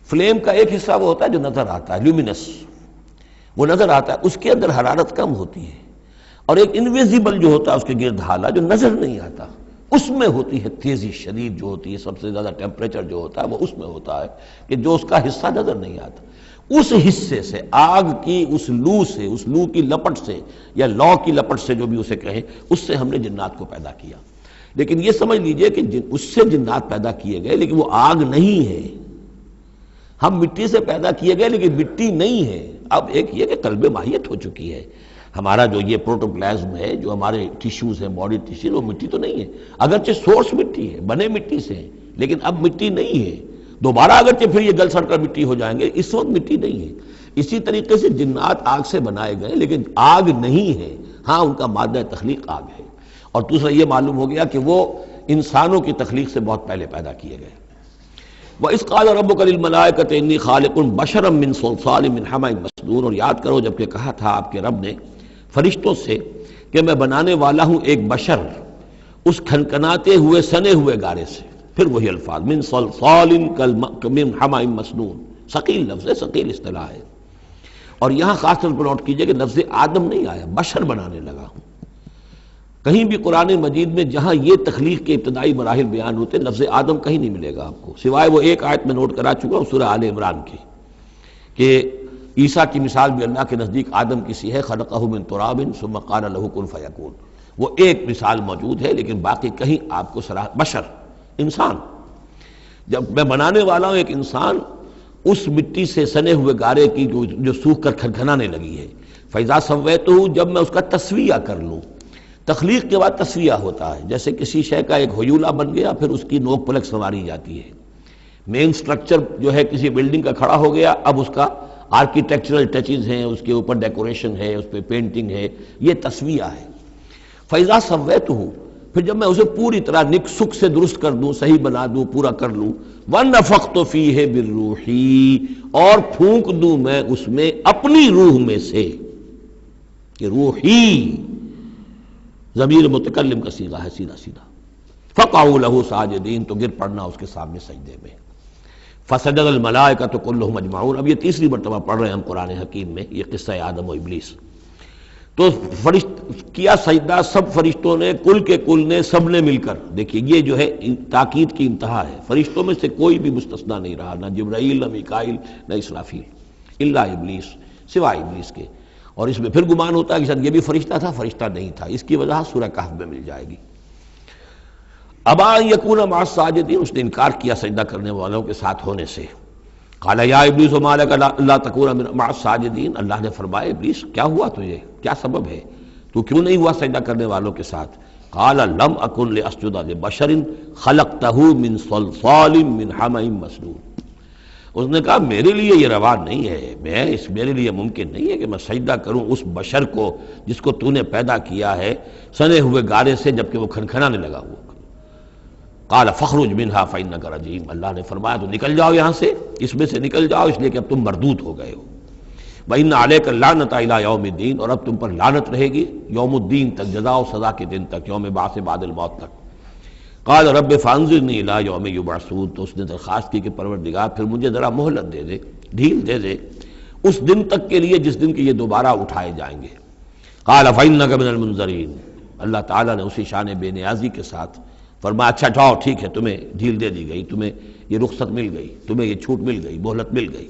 فلیم کا ایک حصہ وہ ہوتا ہے جو نظر آتا ہے، لیومینس، وہ نظر آتا ہے، اس کے اندر حرارت کم ہوتی ہے، اور ایک انویزیبل جو ہوتا ہے اس کے گرد حالہ جو نظر نہیں آتا، اس میں ہوتی ہے تیزی شدید جو ہوتی ہے، سب سے زیادہ ٹیمپریچر جو ہوتا ہے وہ اس میں ہوتا ہے کہ جو اس کا حصہ نظر نہیں آتا۔ اس حصے سے، آگ کی اس لو کی لپٹ سے، یا لو کی لپٹ سے جو بھی اسے کہیں، اس سے ہم نے جنات کو پیدا کیا۔ لیکن یہ سمجھ لیجئے کہ اس سے جنات پیدا کیے گئے، لیکن وہ آگ نہیں ہے۔ ہم مٹی سے پیدا کیے گئے لیکن مٹی نہیں ہے۔ اب ایک یہ کہ قلب ماہیت ہو چکی ہے، ہمارا جو یہ پروٹوپلازم ہے، جو ہمارے ٹیشوز ہیں، باڈی ٹیشوز، وہ مٹی تو نہیں ہے، اگرچہ سورس مٹی ہے، بنے مٹی سے ہیں، لیکن اب مٹی نہیں ہے۔ دوبارہ اگرچہ پھر یہ گل سڑ کر مٹی ہو جائیں گے، اس وقت مٹی نہیں ہے۔ اسی طریقے سے جنات آگ سے بنائے گئے لیکن آگ نہیں ہے، ہاں ان کا مادہ تخلیق آگ ہے۔ اور دوسرا یہ معلوم ہو گیا کہ وہ انسانوں کی تخلیق سے بہت پہلے پیدا کیے گئے۔ وَإِذْ قَالَ رَبُّكَ لِلْمَلَائِكَةِ إِنِّي خَالِقٌ بَشَرًا مِّن صَلْصَالٍ مِّنْ حَمَإٍ مَّسْنُونٍ، اور یاد کرو جب کہ کہا تھا آپ کے رب نے فرشتوں سے کہ میں بنانے والا ہوں ایک بشر اس کھنکناتے ہوئے سنے ہوئے گارے سے۔ پھر وہی الفاظ، من صلصال من حمأ مسنون، ثقیل لفظ ہے، ثقیل اصطلاح ہے۔ اور یہاں خاص طور پر نوٹ کیجئے کہ لفظ آدم نہیں آیا، بشر بنانے لگا ہوں۔ کہیں بھی قرآن مجید میں جہاں یہ تخلیق کے ابتدائی مراحل بیان ہوتے، لفظ آدم کہیں نہیں ملے گا آپ کو، سوائے وہ ایک آیت میں نوٹ کرا چکا ہوں سورہ آل عمران کی، کہ عیسیٰ کی مثال بھی اللہ کے نزدیک آدم کی سی ہے، خلقہ من تراب ثم قال له کن فیکون، وہ ایک مثال موجود ہے، لیکن باقی کہیں آپ کو بشر، انسان، جب میں بنانے والا ہوں ایک انسان اس مٹی سے سنے ہوئے گارے کی جو سوکھ کر کھنکھنانے لگی ہے، فَإِذَا سَوَّيْتُهُ، جب میں اس کا تسویہ کر لوں۔ تخلیق کے بعد تسویہ ہوتا ہے، جیسے کسی شے کا ایک ہیولہ بن گیا پھر اس کی نوک پلک سنواری جاتی ہے، مین سٹرکچر جو ہے کسی بلڈنگ کا کھڑا ہو گیا، اب اس کا آرکیٹیکچرل ٹچز ہیں، اس کے اوپر ڈیکوریشن ہے، اس پہ پینٹنگ ہے، یہ تسویہ ہے۔ فَإِذَا سَوَّيْتُهُ، پھر جب میں اسے پوری طرح نک سک سے درست کر دوں، صحیح بنا دوں، پورا کر لوں، وَنَفَخْتُ فِيهِ بِالرُّوحِ، اور پھونک دوں میں اس میں اپنی روح میں سے، کہ روحی ضمیر متکلم کا صیغہ ہے سیدھا سیدھا، فَقَعُوا لَهُ سَاجِدِينَ، تو گر پڑنا اس کے سامنے سجدے میں۔ فَسَجَدَ الْمَلَائِكَةُ كُلُّهُمْ أَجْمَعُونَ، اب یہ تیسری مرتبہ پڑھ رہے ہیں ہم قرآن حکیم میں یہ قصہ آدم و ابلیس۔ تو کیا سجدہ سب فرشتوں نے، کل کے کل نے، سب نے مل کر، دیکھیے یہ جو ہے تاکید کی انتہا ہے، فرشتوں میں سے کوئی بھی مستثنیٰ نہیں رہا، نہ جبرائیل، نہ میکائیل، نہ اسرافیل، الا ابلیس، سوائے ابلیس کے۔ اور اس میں پھر گمان ہوتا ہے کہ شاید یہ بھی فرشتہ تھا، فرشتہ نہیں تھا، اس کی وجہ سورہ کہف میں مل جائے گی۔ ابا ان یکون مع الساجدین، اس نے انکار کیا سجدہ کرنے والوں کے ساتھ ہونے سے۔ قال یا ابلیس ما لک الا تکون مع الساجدین، اللہ نے فرمایا ابلیس کیا ہوا تجھے، کیا سبب ہے، تو کیوں نہیں ہوا سجدہ کرنے والوں کے ساتھ؟ قال لم اکن لاسجد لبشر خلقتہ من صلصال من حمأ مسنون، اس نے کہا میرے لیے یہ روا نہیں ہے، میرے لیے ممکن نہیں ہے کہ میں سجدہ کروں اس بشر کو جس کو تو نے پیدا کیا ہے سنے ہوئے گارے سے، جبکہ وہ کھنکھنانے لگا ہوا۔ قال فاخرج منها فانک رجیم، اللہ نے فرمایا تو نکل جاؤ یہاں سے، اس میں سے نکل جاؤ، اس لیے کہ اب تم مردود ہو گئے ہو۔ وان علیک اللعنۃ الی یوم الدین، اور اب تم پر لعنت رہے گی یوم الدین تک، جزا و سزا کے دن تک، یوم بعث بعد الموت تک۔ قال رب فانظرنی الی یوم یبعثون، تو اس نے درخواست کی کہ پروردگار پھر مجھے ذرا مہلت دے دے، ڈھیل دے دے اس دن تک کے لیے جس دن کے یہ دوبارہ اٹھائے جائیں گے۔ قال فانک من المنظرین، اللہ تعالیٰ نے اسی شان بے نیازی کے ساتھ فرمایا اچھا جاؤ ٹھیک ہے، تمہیں ڈھیل دے دی گئی، تمہیں یہ رخصت مل گئی، تمہیں یہ چھوٹ مل گئی، مہلت مل گئی۔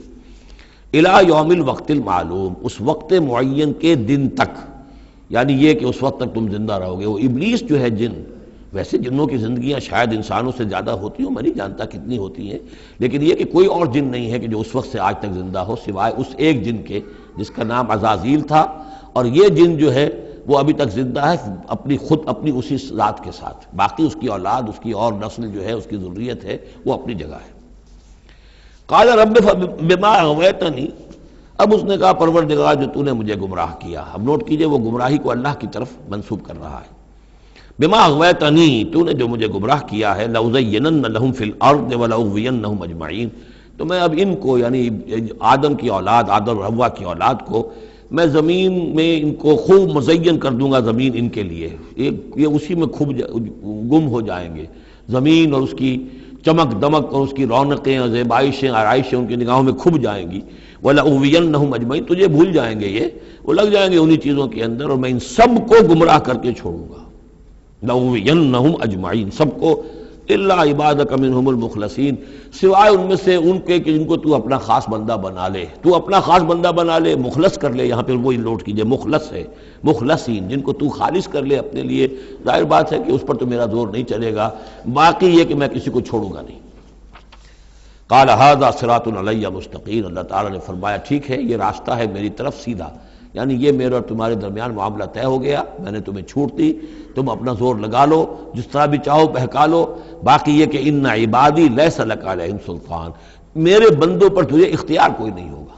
الی یوم الوقت المعلوم، اس وقت معین کے دن تک، یعنی یہ کہ اس وقت تک تم زندہ رہو گے۔ وہ ابلیس جو ہے جن، ویسے جنوں کی زندگیاں شاید انسانوں سے زیادہ ہوتی ہوں، میں نہیں جانتا کتنی ہوتی ہیں، لیکن یہ کہ کوئی اور جن نہیں ہے کہ جو اس وقت سے آج تک زندہ ہو سوائے اس ایک جن کے جس کا نام عزازیل تھا، اور یہ جن جو ہے وہ ابھی تک زندہ ہے اپنی اسی ذات کے ساتھ، باقی اس کی اولاد، اس کی اور نسل جو ہے، اس کی ذریت ہے، وہ اپنی جگہ ہے۔ قال رب بما اغویتنی، اب اس نے کہا پروردگار جو تو نے مجھے گمراہ کیا، اب نوٹ کیجئے وہ گمراہی کو اللہ کی طرف منسوب کر رہا ہے۔ بما اغویتنی، تو نے جو مجھے گمراہ کیا ہے، لأزینن لہم فی الارض ولأغوینہم اجمعین، تو میں اب ان کو، یعنی آدم کی اولاد، آدم اور حوا کی اولاد کو میں زمین میں ان کو خوب مزین کر دوں گا، زمین ان کے لیے یہ اسی میں گم ہو جائیں گے، زمین اور اس کی چمک دمک اور اس کی رونقیں اور زیبائشیں آرائشیں ان کی نگاہوں میں کھب جائیں گی۔ وَلَأُغْوِيَنَّهُمْ أَجْمَعِينَ، تجھے بھول جائیں گے، وہ لگ جائیں گے انہی چیزوں کے اندر، اور میں ان سب کو گمراہ کر کے چھوڑوں گا۔ لَأُغْوِيَنَّهُمْ أَجْمَعِينَ، سب کو، الا عبادک منہم المخلصین، سوائے ان میں سے ان کے کہ جن کو تو اپنا خاص بندہ بنا لے، تو اپنا خاص بندہ بنا لے، مخلص کر لے، یہاں پہ وہی نوٹ کیجئے مخلص ہے، مخلصین، جن کو تو خالص کر لے اپنے لیے، ظاہر بات ہے کہ اس پر تو میرا زور نہیں چلے گا، باقی یہ کہ میں کسی کو چھوڑوں گا نہیں۔ قال ھذا صراط علی مستقیم، اللہ تعالیٰ نے فرمایا ٹھیک ہے، یہ راستہ ہے میری طرف سیدھا، یعنی یہ میرے اور تمہارے درمیان معاملہ طے ہو گیا، میں نے تمہیں چھوٹ دی، تم اپنا زور لگا لو، جس طرح بھی چاہو بہکا لو، باقی یہ کہ ان عبادی لیس لک علیہم سلطان، میرے بندوں پر تجھے اختیار کوئی نہیں ہوگا،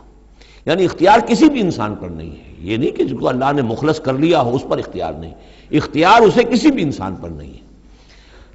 یعنی اختیار کسی بھی انسان پر نہیں ہے، یہ نہیں کہ جس کو اللہ نے مخلص کر لیا ہو اس پر اختیار نہیں، اختیار اسے کسی بھی انسان پر نہیں ہے۔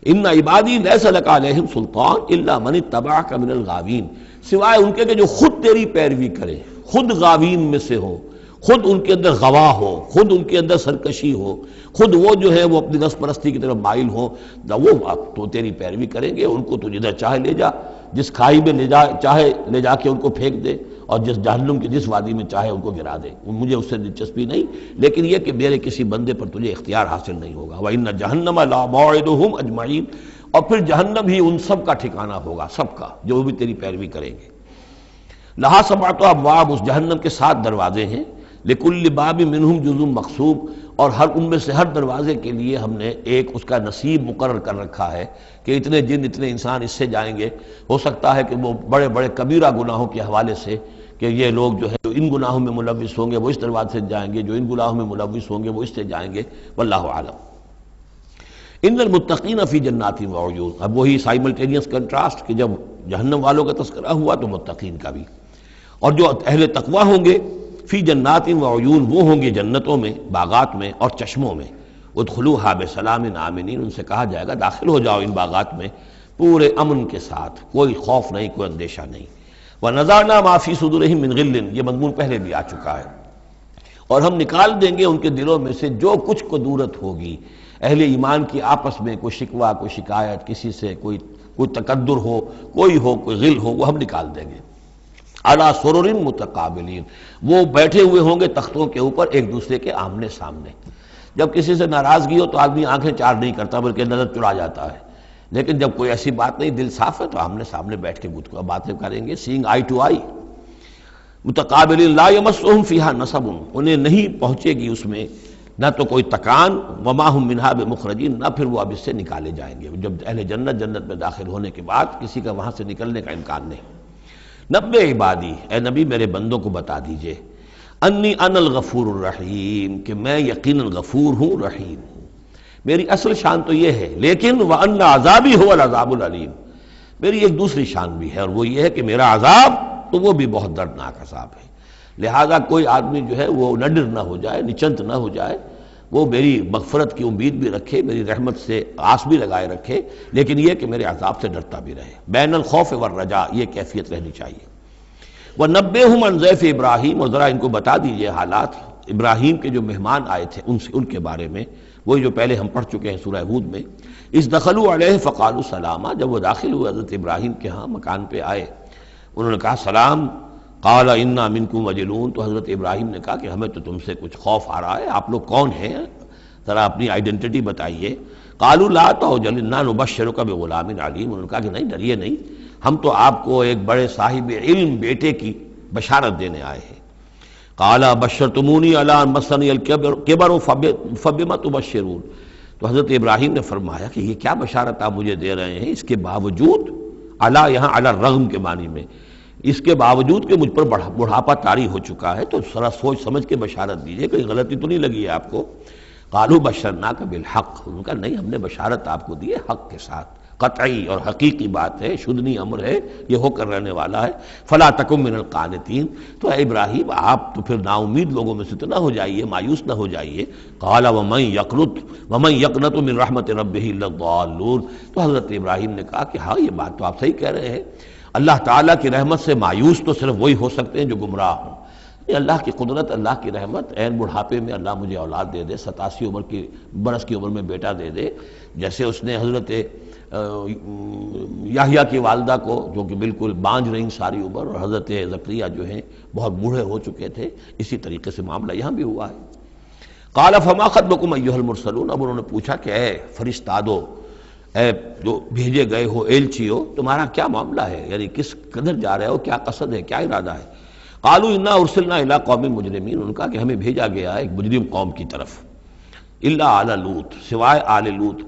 ان عبادی لیس لک علیہم سلطان الا من اتبعک من الغاوین، سوائے ان کے کہ جو خود تیری پیروی کرے، خود غاوین میں سے ہو، خود ان کے اندر غوا ہو، خود ان کے اندر سرکشی ہو، خود وہ جو ہے وہ اپنی نفس پرستی کی طرف مائل ہو، وہ تو تیری پیروی کریں گے، ان کو تو جدھر چاہے لے جا، جس کھائی میں چاہے لے جا کے ان کو پھینک دے، اور جس جہنم کی جس وادی میں چاہے ان کو گرا دے، مجھے اس سے دلچسپی نہیں، لیکن یہ کہ میرے کسی بندے پر تجھے اختیار حاصل نہیں ہوگا۔ وَإِنَّ جَهَنَّمَ لَمَوْعِدُهُمْ أَجْمَعِينَ، اور پھر جہنم ہی ان سب کا ٹھکانہ ہوگا، سب کا جو بھی تیری پیروی کریں گے۔ لَهَا سَبْعَةُ أَبْوَابٍ، اس جہنم کے 7 دروازے ہیں، لِكُلِّ بَابٍ مِّنْهُمْ جُزْءٌ مَقْسُومٌ، اور ہر ان میں سے ہر دروازے کے لیے ہم نے ایک اس کا نصیب مقرر کر رکھا ہے کہ اتنے جن اتنے انسان اس سے جائیں گے، ہو سکتا ہے کہ وہ بڑے بڑے کبیرہ گناہوں کے حوالے سے کہ یہ لوگ جو ہے ان گناہوں میں ملوث ہوں گے وہ اس دروازے سے جائیں گے، جو ان گناہوں میں ملوث ہوں گے وہ اس سے جائیں گے، واللہ اعلم۔ ان المتقین فی جنات وعیون، اب وہی سائملٹینیس کنٹراسٹ کہ جب جہنم والوں کا تذکرہ ہوا تو متقین کا بھی، اور جو اہل تقوی ہوں گے فی جنات وعیون، وہ ہوں گے جنتوں میں، باغات میں اور چشموں میں، ادخلوها بسلام آمنین، ان سے کہا جائے گا داخل ہو جاؤ ان باغات میں پورے امن کے ساتھ، کوئی خوف نہیں، کوئی اندیشہ نہیں۔ وَنَزَعْنَا مَا فِي صُدُورِهِم مِّن غِلٍّ، یہ مضمون پہلے بھی آ چکا ہے، اور ہم نکال دیں گے ان کے دلوں میں سے جو کچھ قدورت ہوگی، اہل ایمان کی آپس میں کوئی شکوہ، کوئی شکایت، کسی سے کوئی تکدر ہو، کوئی غل ہو، وہ ہم نکال دیں گے۔ عَلَىٰ سُرُرٍ مُتَقَابِلِينَ، وہ بیٹھے ہوئے ہوں گے تختوں کے اوپر ایک دوسرے کے آمنے سامنے۔ جب کسی سے ناراضگی ہو تو آدمی آنکھیں چار نہیں کرتا بلکہ نظر چڑا جاتا ہے، لیکن جب کوئی ایسی بات نہیں، دل صاف ہے، تو آمنے سامنے بیٹھ کے باتیں کریں گے، سینگ آئی ٹو آئی۔ متقابلین لا یمسہم فیہا نصب، انہیں نہیں پہنچے گی اس میں نہ تو کوئی تکان، وما ہم منہا بمخرجین، نہ پھر وہ اب اس سے نکالے جائیں گے۔ جب اہل جنت میں داخل ہونے کے بعد کسی کا وہاں سے نکلنے کا امکان نہیں۔ نبئ عبادی، اے نبی میرے بندوں کو بتا دیجئے، انی انا الغفور الرحیم، کہ میں یقیناً غفور ہوں، رحیم ہوں۔ میری اصل شان تو یہ ہے، لیکن وَأَنَّ عَذَابِي هُوَ الْعَذَابُ الْعَلِيمُ، میری ایک دوسری شان بھی ہے، اور وہ یہ ہے کہ میرا عذاب تو وہ بھی بہت دردناک عذاب ہے۔ لہذا کوئی آدمی جو ہے وہ نڈر نہ ہو جائے، نچنت نہ ہو جائے، وہ میری مغفرت کی امید بھی رکھے، میری رحمت سے آس بھی لگائے رکھے، لیکن یہ کہ میرے عذاب سے ڈرتا بھی رہے۔ بین الخوف والرجاء، یہ کیفیت رہنی چاہیے۔ وَنَبِّئْهُمْ عَنْ ضَيْفِ ابراہیم، اور ذرا ان کو بتا دیجئے حالات ابراہیم کے جو مہمان آئے تھے ان کے بارے میں، وہی جو پہلے ہم پڑھ چکے ہیں سورہ ہود میں۔ اِذْ دَخَلُوا عَلَيْهِ فَقَالُوا سَلَامًا، جب وہ داخل ہوئے حضرت ابراہیم کے ہاں مکان پہ آئے، انہوں نے کہا سلام۔ قَالَ إِنَّا مِنْكُمْ وَجِلُونَ، تو حضرت ابراہیم نے کہا کہ ہمیں تو تم سے کچھ خوف آ رہا ہے، آپ لوگ کون ہیں، ذرا اپنی آئیڈینٹی بتائیے۔ قَالُوا لَا تَوْجَلْ إِنَّا نُبَشِّرُكَ بِغُلَامٍ عَلِيمٍ، انہوں نے کہا کہ نہیں ڈریے نہیں، ہم تو آپ کو ایک بڑے صاحب علم بیٹے کی بشارت دینے آئے ہیں۔ قَالَ بَشَّرْتُمُونِي عَلَىٰ أَن مَّسَّنِيَ الْكِبَرُ فَبِمَ تُبَشِّرُونَ، تو حضرت ابراہیم نے فرمایا کہ یہ کیا بشارت آپ مجھے دے رہے ہیں، اس کے باوجود، علی یہاں علی الرغم کے معنی میں، اس کے باوجود کہ مجھ پر بڑھاپا طاری ہو چکا ہے، تو ذرا سوچ سمجھ کے بشارت دیجیے، کہیں غلطی تو نہیں لگی ہے آپ کو۔ قالوا بشرناک بالحق، ان کا نہیں، ہم نے بشارت آپ کو دی ہے حق کے ساتھ، قطعی اور حقیقی بات ہے، شدنی امر ہے، یہ ہو کر رہنے والا ہے۔ فلا تکن من القانتین، تو اے ابراہیم آپ تو پھر نا امید لوگوں میں سے تو نہ ہو جائیے، مایوس نہ ہو جائیے۔ قال ومن یقنط من رحمت ربہ الا الضالون، تو حضرت ابراہیم نے کہا کہ ہاں یہ بات تو آپ صحیح کہہ رہے ہیں، اللہ تعالیٰ کی رحمت سے مایوس تو صرف وہی ہو سکتے ہیں جو گمراہ ہوں۔ یہ اللہ کی قدرت، اللہ کی رحمت، عین بڑھاپے میں اللہ مجھے اولاد دے دے، 87 برس کی عمر میں بیٹا دے دے، جیسے اس نے حضرت یحییٰ کی والدہ کو، جو کہ بالکل بانجھ رہیں ساری عمر، اور حضرت زکریا جو ہیں بہت بوڑھے ہو چکے تھے، اسی طریقے سے معاملہ یہاں بھی ہوا ہے۔ قال فما خطبکم ایھا المرسلون، اب انہوں نے پوچھا کہ اے فرشتادو، اے جو بھیجے گئے ہو، ایلچی ہو، تمہارا کیا معاملہ ہے، یعنی کس قدر جا رہے ہو، کیا قصد ہے، کیا ارادہ ہے۔ قالوا انا ارسلنا الی قوم مجرمین، ان کا کہ ہمیں بھیجا گیا ہے ایک مجرم قوم کی طرف، الا آل لوط، سوائے آل لوط،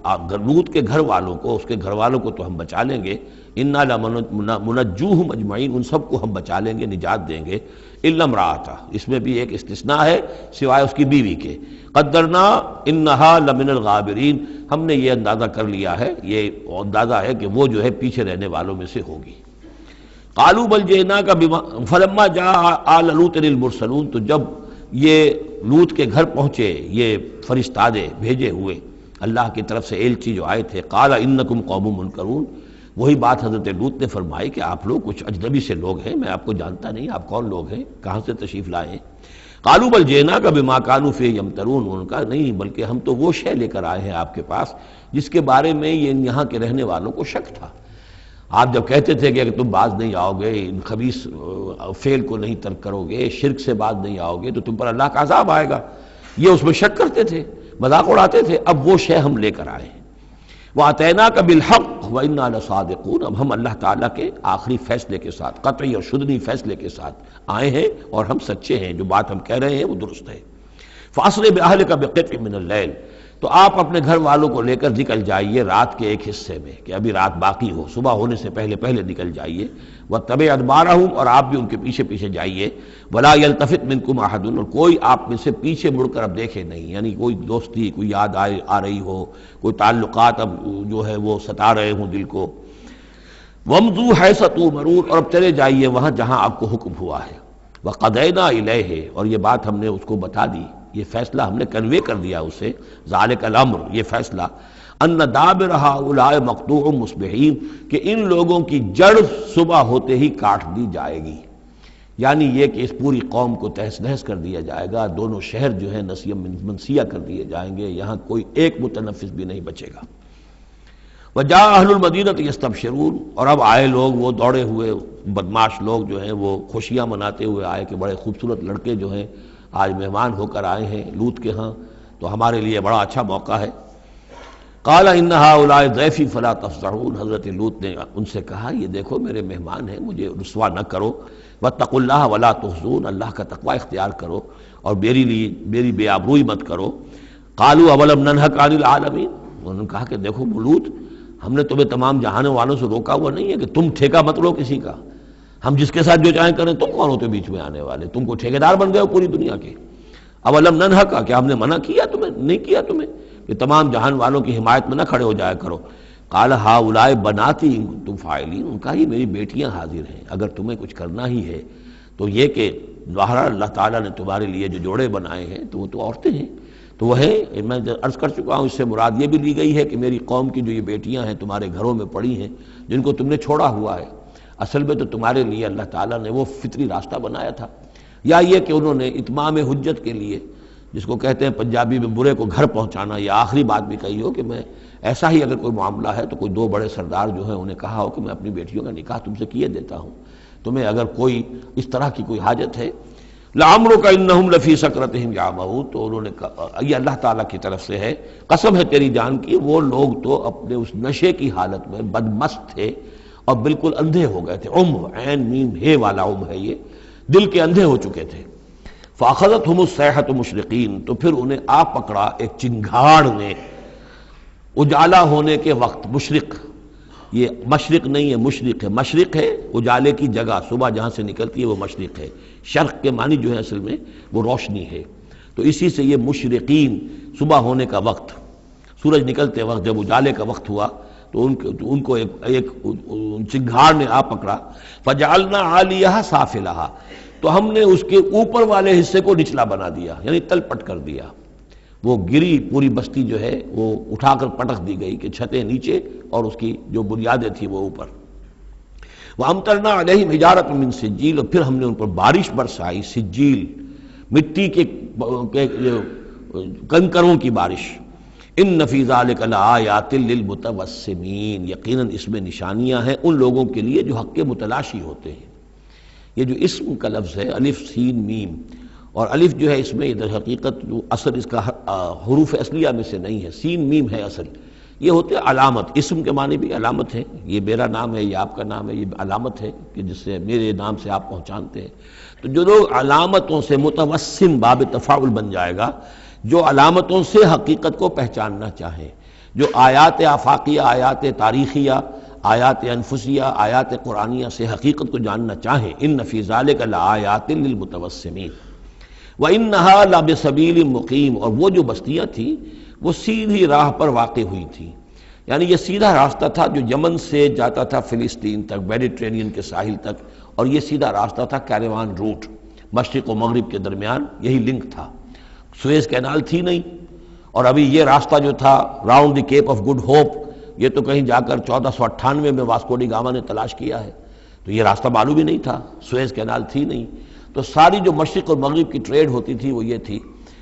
لوط کے گھر والوں کو، اس کے گھر والوں کو تو ہم بچا لیں گے، انا لمنجوہم اجمعین، ان سب کو ہم بچا لیں گے، نجات دیں گے، الا امرأتہ، اس میں بھی ایک استثناء ہے، سوائے اس کی بیوی کے، قدرنا انہا لمن الغابرین، ہم نے یہ اندازہ کر لیا ہے، یہ اندازہ ہے کہ وہ جو ہے پیچھے رہنے والوں میں سے ہوگی۔ قالوا بل جئناک بما فلما جاء آل لوط المرسلون، تو جب یہ لوط کے گھر پہنچے یہ فرشتادے بھیجے ہوئے اللہ کی طرف سے ایلچی جو آئے تھے، قال انکم قوم منکرون، وہی بات حضرت لوط نے فرمائی کہ آپ لوگ کچھ اجنبی سے لوگ ہیں، میں آپ کو جانتا نہیں، آپ کون لوگ ہیں، کہاں سے تشریف لائے ہیں۔ قالوا بل جئناک بما كانوا فيه يمترون، ان کا نہیں بلکہ ہم تو وہ شے لے کر آئے ہیں آپ کے پاس جس کے بارے میں یہاں کے رہنے والوں کو شک تھا۔ آپ جب کہتے تھے کہ اگر تم باز نہیں آؤ گے، ان خبیث فعل کو نہیں ترک کرو گے، شرک سے باز نہیں آؤ گے، تو تم پر اللہ کا عذاب آئے گا، یہ اس میں شک کرتے تھے، مذاق اڑاتے تھے۔ اب وہ شے ہم لے کر آئے ہیں۔ وَأَتَيْنَاكَ بِالْحَقِّ وَإِنَّا لَصَادِقُونَ، اب ہم اللہ تعالیٰ کے آخری فیصلے کے ساتھ، قطعی اور شدنی فیصلے کے ساتھ آئے ہیں، اور ہم سچے ہیں، جو بات ہم کہہ رہے ہیں وہ درست ہے۔ فَأَسْرِ بِأَهْلِكَ بِقِطْعٍ مِّنَ اللَّيْلِ، تو آپ اپنے گھر والوں کو لے کر نکل جائیے رات کے ایک حصے میں کہ ابھی رات باقی ہو، صبح ہونے سے پہلے پہلے نکل جائیے، وَاتَّبِعْ أَدْبَارَهُمْ اور آپ بھی ان کے پیچھے پیچھے جائیے، وَلَا يَلْتَفِتْ مِنْكُمْ أَحَدٌ اور کوئی آپ میں سے پیچھے مڑ کر اب دیکھے نہیں، یعنی کوئی دوستی، کوئی یاد آ رہی ہو، کوئی تعلقات اب جو ہے وہ ستا رہے ہوں دل کو، وَامْضُوا حَيْثَ تُؤْمَرُونَ اور اب چلے جائیے وہاں جہاں آپ کو حکم ہوا ہے، وَقَضَيْنَا إِلَيْهِ اور یہ بات ہم نے اس کو بتا دی، یہ فیصلہ ہم نے کنوے کر دیا اسے، ذالک الامر یہ فیصلہ، ان دابر ہؤلاء مقطوع مصبحین کہ ان لوگوں کی جڑ صبح ہوتے ہی کاٹ دی جائے گی، یعنی یہ کہ اس پوری قوم کو تہس نہس کر دیا جائے گا، دونوں شہر جو ہیں نسیہ منسیہ کر دیے جائیں گے، یہاں کوئی ایک متنفس بھی نہیں بچے گا۔ وجاء اہل المدینۃ یستبشرون اور اب آئے لوگ وہ دوڑے ہوئے بدماش لوگ جو ہیں وہ خوشیاں مناتے ہوئے آئے کہ بڑے خوبصورت لڑکے جو ہیں آج مہمان ہو کر آئے ہیں لوط کے ہاں، تو ہمارے لیے بڑا اچھا موقع ہے۔ قال ان هؤلاء ضیفی فلا تفضحون حضرت لوط نے ان سے کہا یہ دیکھو میرے مہمان ہیں، مجھے رسوا نہ کرو، واتقوا اللہ ولا تخزون اللہ کا تقوی اختیار کرو اور میری بے آبروئی مت کرو۔ قالوا اولم ننهک عن العالمین انہوں نے کہا کہ دیکھو لوط ہم نے تمہیں تمام جہانوں والوں سے روکا ہوا نہیں ہے کہ تم ٹھیکہ مت لو کسی کا، ہم جس کے ساتھ جو چاہیں کریں، تم کون ہوتے بیچ میں آنے والے، تم کو ٹھیکیدار بن گئے ہو پوری دنیا کے۔ اولم ننہک کیا ہم نے منع کیا تمہیں، نہیں کیا تمہیں کہ تمام جہان والوں کی حمایت میں نہ کھڑے ہو جایا کرو۔ قال ہؤلاء بناتی ان کنتم فاعلین ان کا یہ میری بیٹیاں حاضر ہیں، اگر تمہیں کچھ کرنا ہی ہے تو یہ کہ ظاہر اللہ تعالیٰ نے تمہارے لیے جو جوڑے بنائے ہیں تو وہ تو عورتیں ہیں، تو وہ ہے میں عرض کر چکا ہوں، اس سے مراد یہ بھی لی گئی ہے کہ میری قوم کی جو یہ بیٹیاں ہیں تمہارے گھروں میں پڑی ہیں جن کو تم نے چھوڑا ہوا ہے، اصل میں تو تمہارے لیے اللہ تعالیٰ نے وہ فطری راستہ بنایا تھا، یا یہ کہ انہوں نے اتمام حجت کے لیے، جس کو کہتے ہیں پنجابی میں برے کو گھر پہنچانا، یا آخری بات بھی کہی ہو کہ میں ایسا ہی اگر کوئی معاملہ ہے تو کوئی دو بڑے سردار جو ہیں انہیں کہا ہو کہ میں اپنی بیٹیوں کا نکاح تم سے کیے دیتا ہوں، تمہیں اگر کوئی اس طرح کی کوئی حاجت ہے، لعمرک انہم لفی سکرتہم یعمہون تو انہوں نے کہا یہ اللہ تعالیٰ کی طرف سے ہے، قسم ہے تیری جان کی وہ لوگ تو اپنے اس نشے کی حالت میں بدمست تھے اور بالکل اندھے ہو گئے تھے، عین میم ہے والا ہے یہ، دل کے اندھے ہو چکے تھے۔ فاخذتہم الصیحۃ مشرقین تو پھر انہیں آ پکڑا ایک چنگھاڑ نے اجالا ہونے کے وقت، مشرق یہ مشرق نہیں ہے مشرق ہے، مشرق ہے اجالے کی جگہ، صبح جہاں سے نکلتی ہے وہ مشرق ہے، شرق کے معنی جو ہے اصل میں وہ روشنی ہے، تو اسی سے یہ مشرقین صبح ہونے کا وقت، سورج نکلتے وقت جب اجالے کا وقت ہوا تو ان کو ایک چنگھاڑ نے آ پکڑا، فجعلنا عالیہا سافلہا تو ہم نے اس کے اوپر والے حصے کو نچلا بنا دیا، یعنی تل پٹ کر دیا، وہ گری پوری بستی جو ہے وہ اٹھا کر پٹک دی گئی کہ چھتیں نیچے اور اس کی جو بنیادیں تھیں وہ اوپر۔ وَأَمْطَرْنَا عَلَيْهِمْ حِجَارَةً مِّن سِجِّيلٍ اور پھر ہم نے ان پر بارش برسائی، سجیل مٹی کے کنکروں کی بارش۔ ان فی ذلک لآیات للمتوسمین یقیناً اس میں نشانیاں ہیں ان لوگوں کے لیے جو حق کے متلاشی ہوتے ہیں۔ یہ جو اسم کا لفظ ہے الف سین میم، اور الف جو ہے اس میں ادھر حقیقت جو اصل اس کا حروف اصلیہ میں سے نہیں ہے، سین میم ہے اصل، یہ ہوتے علامت، اسم کے معنی بھی علامت ہے، یہ میرا نام ہے، یہ آپ کا نام ہے، یہ علامت ہے کہ جس سے میرے نام سے آپ پہچانتے ہیں، تو جو لوگ علامتوں سے متوسم باب تفاعل بن جائے گا، جو علامتوں سے حقیقت کو پہچاننا چاہیں، جو آیات آفاقیہ، آیات تاریخیہ، آیات انفسیہ، آیات قرآنیہ سے حقیقت کو جاننا چاہیں، ان فی ذلک لآیات للمتوسمین وَإِنَّهَا لَبِسَبِيلٍ مُقِيمٍ اور وہ جو بستیاں تھیں وہ سیدھی راہ پر واقع ہوئی تھیں، یعنی یہ سیدھا راستہ تھا جو یمن سے جاتا تھا فلسطین تک، میڈیٹرینین کے ساحل تک، اور یہ سیدھا راستہ تھا کیروان روٹ، مشرق و مغرب کے درمیان یہی لنک تھا، سویز کینال تھی نہیں، اور ابھی یہ راستہ جو تھا round the Cape of Good Hope, یہ تو کہیں جا کر 1498 میں واسکو ڈی گاما نے تلاش کیا ہے، تو یہ راستہ معلوم ہی نہیں تھا، سویز کینال تھی نہیں، تو ساری جو مشرق اور مغرب کی ٹریڈ ہوتی تھی وہ یہ تھی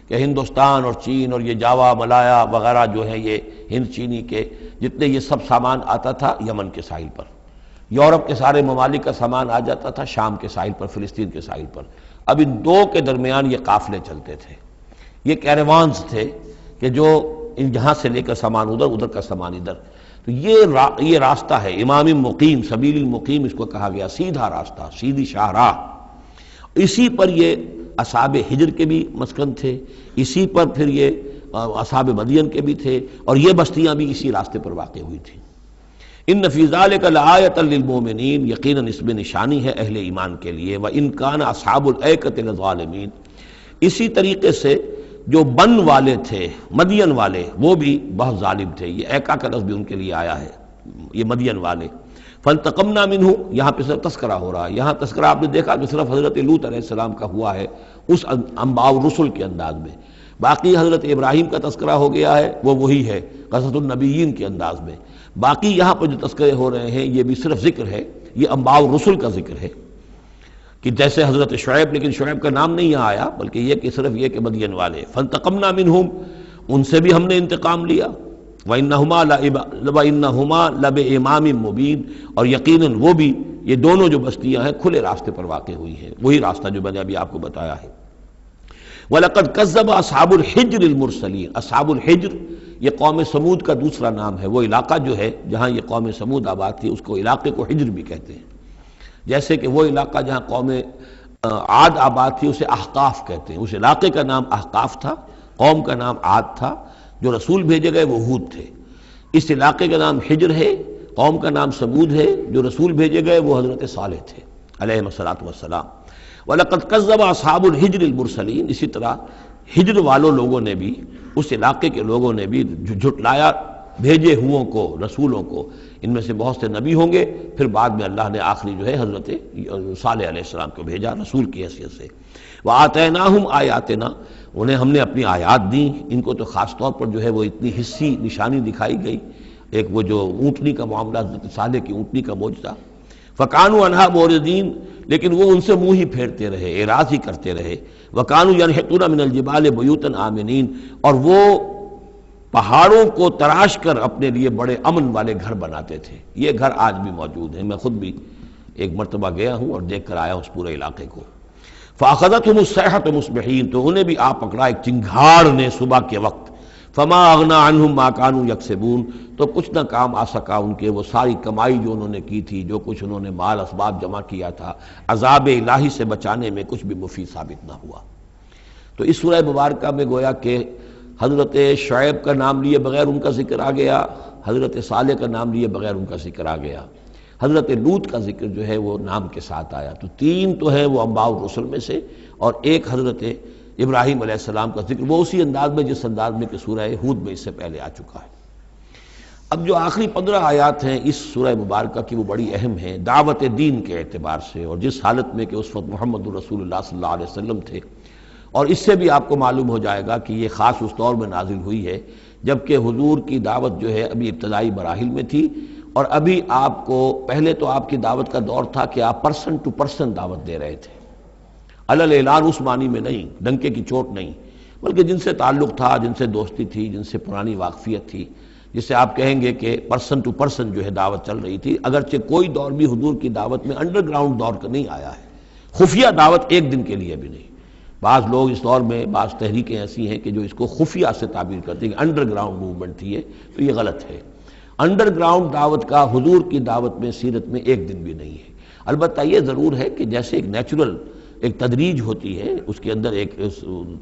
کہ ہندوستان اور چین اور یہ جاوا ملایا وغیرہ جو ہیں یہ ہند چینی کے جتنے یہ سب سامان آتا تھا یمن کے ساحل پر، یورپ کے سارے ممالک کا سامان آ جاتا تھا شام کے ساحل پر، فلسطین کے ساحل پر، اب ان دو کے درمیان یہ قافلے چلتے تھے، یہ کیروانز تھے کہ جو یہاں سے لے کر سامان ادھر، ادھر کا سامان ادھر، تو یہ راستہ ہے امام مقیم، سبیل المقیم اس کو کہا گیا، سیدھا راستہ، سیدھی شاہراہ، اسی پر یہ اصحاب ہجر کے بھی مسکن تھے، اسی پر پھر یہ اصحاب مدین کے بھی تھے، اور یہ بستیاں بھی اسی راستے پر واقع ہوئی تھیں۔ ان فی ذلک لآیۃ للمؤمنین، یقیناً اس میں نشانی ہے اہل ایمان کے لیے، وان کان اصحاب الایکۃ لظالمین، اسی طریقے سے جو بن والے تھے مدین والے وہ بھی بہت ظالم تھے، یہ ایکا کا لفظ بھی ان کے لیے آیا ہے، یہ مدین والے۔ فانتقمنا منہ، یہاں پہ صرف تذکرہ ہو رہا ہے، یہاں تذکرہ آپ نے دیکھا جو صرف حضرت لوط علیہ السلام کا ہوا ہے اس انباء الرسل کے انداز میں، باقی حضرت ابراہیم کا تذکرہ ہو گیا ہے وہ وہی ہے قصص النبیین کے انداز میں، باقی یہاں پر جو تذکرے ہو رہے ہیں یہ بھی صرف ذکر ہے، یہ انباء الرسل کا ذکر ہے، کہ جیسے حضرت شعیب، لیکن شعیب کا نام نہیں یہاں آیا بلکہ یہ کہ صرف یہ کہ مدین والے، فانتقمنا منہم، ان سے بھی ہم نے انتقام لیا، وَإِنَّهُمَا لَبِإِمَامٍ مُّبِينٍ، اور یقیناً وہ بھی، یہ دونوں جو بستیاں ہیں کھلے راستے پر واقع ہوئی ہیں، وہی راستہ جو میں نے ابھی آپ کو بتایا ہے۔ وَلَقَدْ كَذَّبَ أَصْحَابُ الْحِجْرِ الْمُرْسَلِينَ، اصحاب الحجر یہ قوم سمود کا دوسرا نام ہے، وہ علاقہ جو ہے جہاں یہ قوم سمود آباد تھی اس کو علاقے کو حجر بھی کہتے ہیں، جیسے کہ وہ علاقہ جہاں قوم عاد آباد تھی اسے احقاف کہتے ہیں، اس علاقے کا نام احقاف تھا، قوم کا نام عاد تھا، جو رسول بھیجے گئے وہ ہود تھے۔ اس علاقے کا نام حجر ہے، قوم کا نام سمود ہے، جو رسول بھیجے گئے وہ حضرت صالح تھے علیہ الصلوۃ والسلام۔ وَلَقَدْ كَذَّبَ أَصْحَابُ الْحِجْرِ الْمُرْسَلِينَ، اسی طرح ہجر والوں لوگوں نے بھی، اس علاقے کے لوگوں نے بھی جھٹلایا بھیجے ہوں کو، رسولوں کو، ان میں سے بہت سے نبی ہوں گے، پھر بعد میں اللہ نے آخری جو ہے حضرت صالح علیہ السلام کو بھیجا رسول کی حیثیت سے۔ وَآتَيْنَاهُمْ آیَاتِنَا، انہیں ہم نے اپنی آیات دیں، ان کو تو خاص طور پر جو ہے وہ اتنی حصی نشانی دکھائی گئی، ایک وہ جو اونٹنی کا معاملہ حضرت صالح کی اونٹنی کا معجزہ، فَكَانُوا عَنْهَا مُعْرِضِينَ، لیکن وہ ان سے منہ ہی پھیرتے رہے، اعراض ہی کرتے رہے۔ وَكَانُوا يَنْحِتُونَ مِنَ الْجِبَالِ بُيُوتًا آمِنِينَ، اور وہ پہاڑوں کو تراش کر اپنے لیے بڑے امن والے گھر بناتے تھے، یہ گھر آج بھی موجود ہیں، میں خود بھی ایک مرتبہ گیا ہوں اور دیکھ کر آیا ہوں اس پورے علاقے کو۔ فَأَخَذَتْهُمُ الصَّيْحَةُ مُصْبِحِينَ، تو انہیں بھی آ پکڑا ایک چنگھاڑ نے صبح کے وقت، فَمَا أَغْنَىٰ عَنْهُمْ مَا كَانُوا يَكْسِبُونَ، تو کچھ نہ کام آ سکا ان کے وہ ساری کمائی جو انہوں نے کی تھی، جو کچھ انہوں نے مال اسباب جمع کیا تھا، عذاب الہی سے بچانے میں کچھ بھی مفید ثابت نہ ہوا۔ تو اس سورہ مبارکہ میں گویا کہ حضرت شعیب کا نام لیے بغیر ان کا ذکر آ گیا، حضرت صالح کا نام لیے بغیر ان کا ذکر آ گیا، حضرت لوط کا ذکر جو ہے وہ نام کے ساتھ آیا، تو تین تو ہیں وہ انباء الرسل میں سے، اور ایک حضرت ابراہیم علیہ السلام کا ذکر وہ اسی انداز میں جس انداز میں کہ سورہ ہود میں اس سے پہلے آ چکا ہے۔ اب جو آخری 15 آیات ہیں اس سورہ مبارکہ کی وہ بڑی اہم ہیں دعوت دین کے اعتبار سے، اور جس حالت میں کہ اس وقت محمد رسول اللہ صلی اللہ علیہ وسلم تھے، اور اس سے بھی آپ کو معلوم ہو جائے گا کہ یہ خاص اس دور میں نازل ہوئی ہے جبکہ حضور کی دعوت جو ہے ابھی ابتدائی مراحل میں تھی، اور ابھی آپ کو پہلے تو آپ کی دعوت کا دور تھا کہ آپ پرسن ٹو پرسن دعوت دے رہے تھے، علل اعلان اس معنی میں نہیں، ڈنکے کی چوٹ نہیں، بلکہ جن سے تعلق تھا، جن سے دوستی تھی، جن سے پرانی واقفیت تھی، جس سے آپ کہیں گے کہ پرسن ٹو پرسن جو ہے دعوت چل رہی تھی، اگرچہ کوئی دور بھی حضور کی دعوت میں انڈر گراؤنڈ دور کا نہیں آیا ہے، خفیہ دعوت ایک دن کے لیے بھی نہیں۔ بعض لوگ اس دور میں بعض تحریکیں ایسی ہیں کہ جو اس کو خفیہ سے تعبیر کرتے ہیں کہ انڈر گراؤنڈ موومنٹ تھی یہ، تو یہ غلط ہے۔ انڈر گراؤنڈ دعوت کا حضور کی دعوت میں سیرت میں ایک دن بھی نہیں ہے۔ البتہ یہ ضرور ہے کہ جیسے ایک نیچرل ایک تدریج ہوتی ہے، اس کے اندر ایک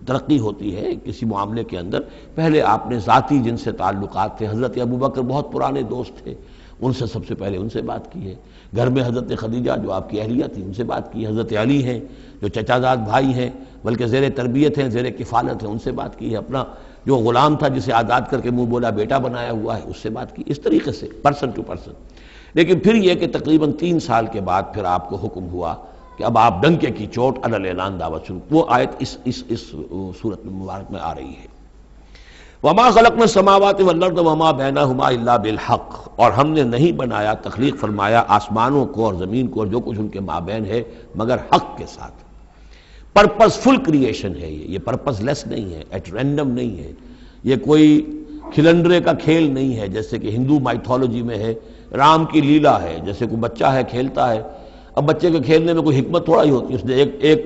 ترقی ہوتی ہے کسی معاملے کے اندر، پہلے آپ نے ذاتی جن سے تعلقات تھے، حضرت ابوبکر بہت پرانے دوست تھے، ان سے سب سے پہلے ان سے بات کی ہے، گھر میں حضرت خدیجہ جو آپ کی اہلیہ تھی ان سے بات کی، حضرت علی ہیں جو چچا زاد بھائی ہیں بلکہ زیر تربیت ہیں، زیر کفالت ہیں، ان سے بات کی ہے، اپنا جو غلام تھا جسے آزاد کر کے منہ بولا بیٹا بنایا ہوا ہے اس سے بات کی، اس طریقے سے پرسن ٹو پرسن۔ لیکن پھر یہ کہ تقریباً 3 سال کے بعد پھر آپ کو حکم ہوا کہ اب آپ ڈنکے کی چوٹ علل اعلان دعوت شروع، وہ آیت اس صورت مبارک میں آ رہی ہے۔ وما خلقنا السماوات والارض وما بینہما الا بالحق، اور ہم نے نہیں بنایا، تخلیق فرمایا آسمانوں کو اور زمین کو اور جو کچھ ان کے مابین ہے مگر حق کے ساتھ۔ پرپز فل کریشن ہے یہ پرپز لیس نہیں ہے، ایٹ رینڈم نہیں ہے، یہ کوئی کھلنڈرے کا کھیل نہیں ہے جیسے کہ ہندو مائتھولوجی میں ہے، رام کی لیلا ہے، جیسے کوئی بچہ ہے کھیلتا ہے، اب بچے کے کھیلنے میں کوئی حکمت تھوڑا ہی ہوتی ہے، اس نے ایک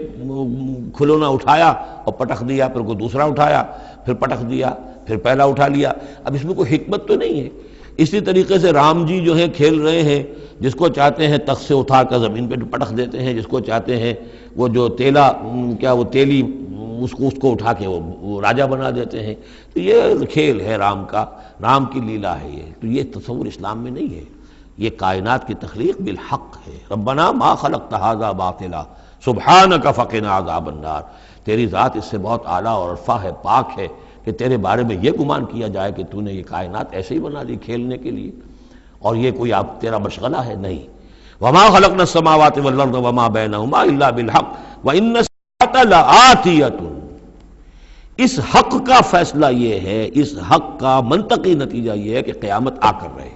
کھلونا اٹھایا اور پٹخ دیا، پھر کوئی دوسرا اٹھایا پھر پٹخ دیا، پھر پہلا اٹھا لیا، اب اس میں کوئی حکمت تو نہیں ہے۔ اسی طریقے سے رام جی جو ہیں کھیل رہے ہیں، جس کو چاہتے ہیں تخت سے اٹھا کر زمین پہ پٹخ دیتے ہیں، جس کو چاہتے ہیں وہ جو تیلی اس کو اٹھا کے وہ راجہ بنا دیتے ہیں. تو یہ کھیل ہے رام کا، رام کی لیلا ہے یہ. تو یہ تصور اسلام میں نہیں ہے. یہ کائنات کی تخلیق بالحق ہے. ربنا ما خلقت ھذا باطلا سبحانک فقنا عذاب النار. تیری ذات اس سے بہت اعلیٰ اور عرفہ ہے، پاک ہے کہ تیرے بارے میں یہ گمان کیا جائے کہ تو نے یہ کائنات ایسے ہی بنا دی کھیلنے کے لیے، اور یہ کوئی آپ تیرا مشغلہ ہے. نہیں. وما خلقنا السماوات والارض وما بینہما الا بالحق وان الساعۃ لآتیۃ. اس حق کا فیصلہ یہ ہے، اس حق کا منطقی نتیجہ یہ ہے کہ قیامت آ کر رہے.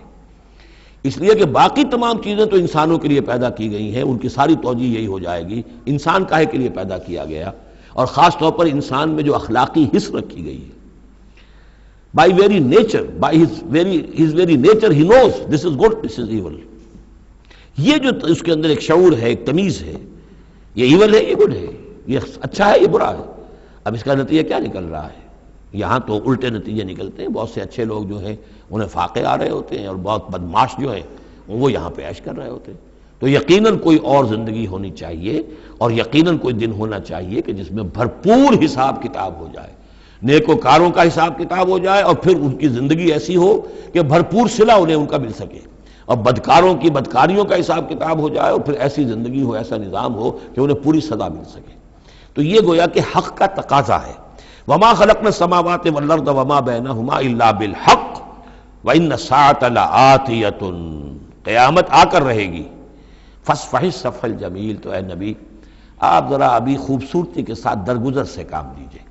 اس لیے کہ باقی تمام چیزیں تو انسانوں کے لیے پیدا کی گئی ہیں، ان کی ساری توجہ یہی ہو جائے گی انسان کاہے کے لیے پیدا کیا گیا، اور خاص طور پر انسان میں جو اخلاقی حص رکھی گئی ہے. By very nature, by his very nature he knows this is good this is evil. یہ جو اس کے اندر ایک شعور ہے، ایک تمیز ہے، یہ ایول ہے یہ گڈ ہے، یہ اچھا ہے یہ برا ہے. اب اس کا نتیجہ کیا نکل رہا ہے؟ یہاں تو الٹے نتیجے نکلتے ہیں. بہت سے اچھے لوگ جو ہیں انہیں فاقے آ رہے ہوتے ہیں، اور بہت بدماش جو ہیں وہ یہاں پہ عیش کر رہے ہوتے ہیں. تو یقیناً کوئی اور زندگی ہونی چاہیے، اور یقیناً کوئی دن ہونا چاہیے کہ جس میں بھرپور حساب کتاب ہو جائے، نیکوکاروں کا حساب کتاب ہو جائے، اور پھر ان کی زندگی ایسی ہو کہ بھرپور صلہ انہیں ان کا مل سکے، اور بدکاروں کی بدکاریوں کا حساب کتاب ہو جائے، اور پھر ایسی زندگی ہو، ایسا نظام ہو کہ انہیں پوری سزا مل سکے. تو یہ گویا کہ حق کا تقاضا ہے. وما خلقنا السماوات والارض وما بینہما الا بالحق وان الساعۃ لآتیۃ. قیامت آ کر رہے گی. فاصفح الصفح الجمیل. تو اے نبی آپ ذرا ابھی خوبصورتی کے ساتھ درگزر سے کام لیجئے.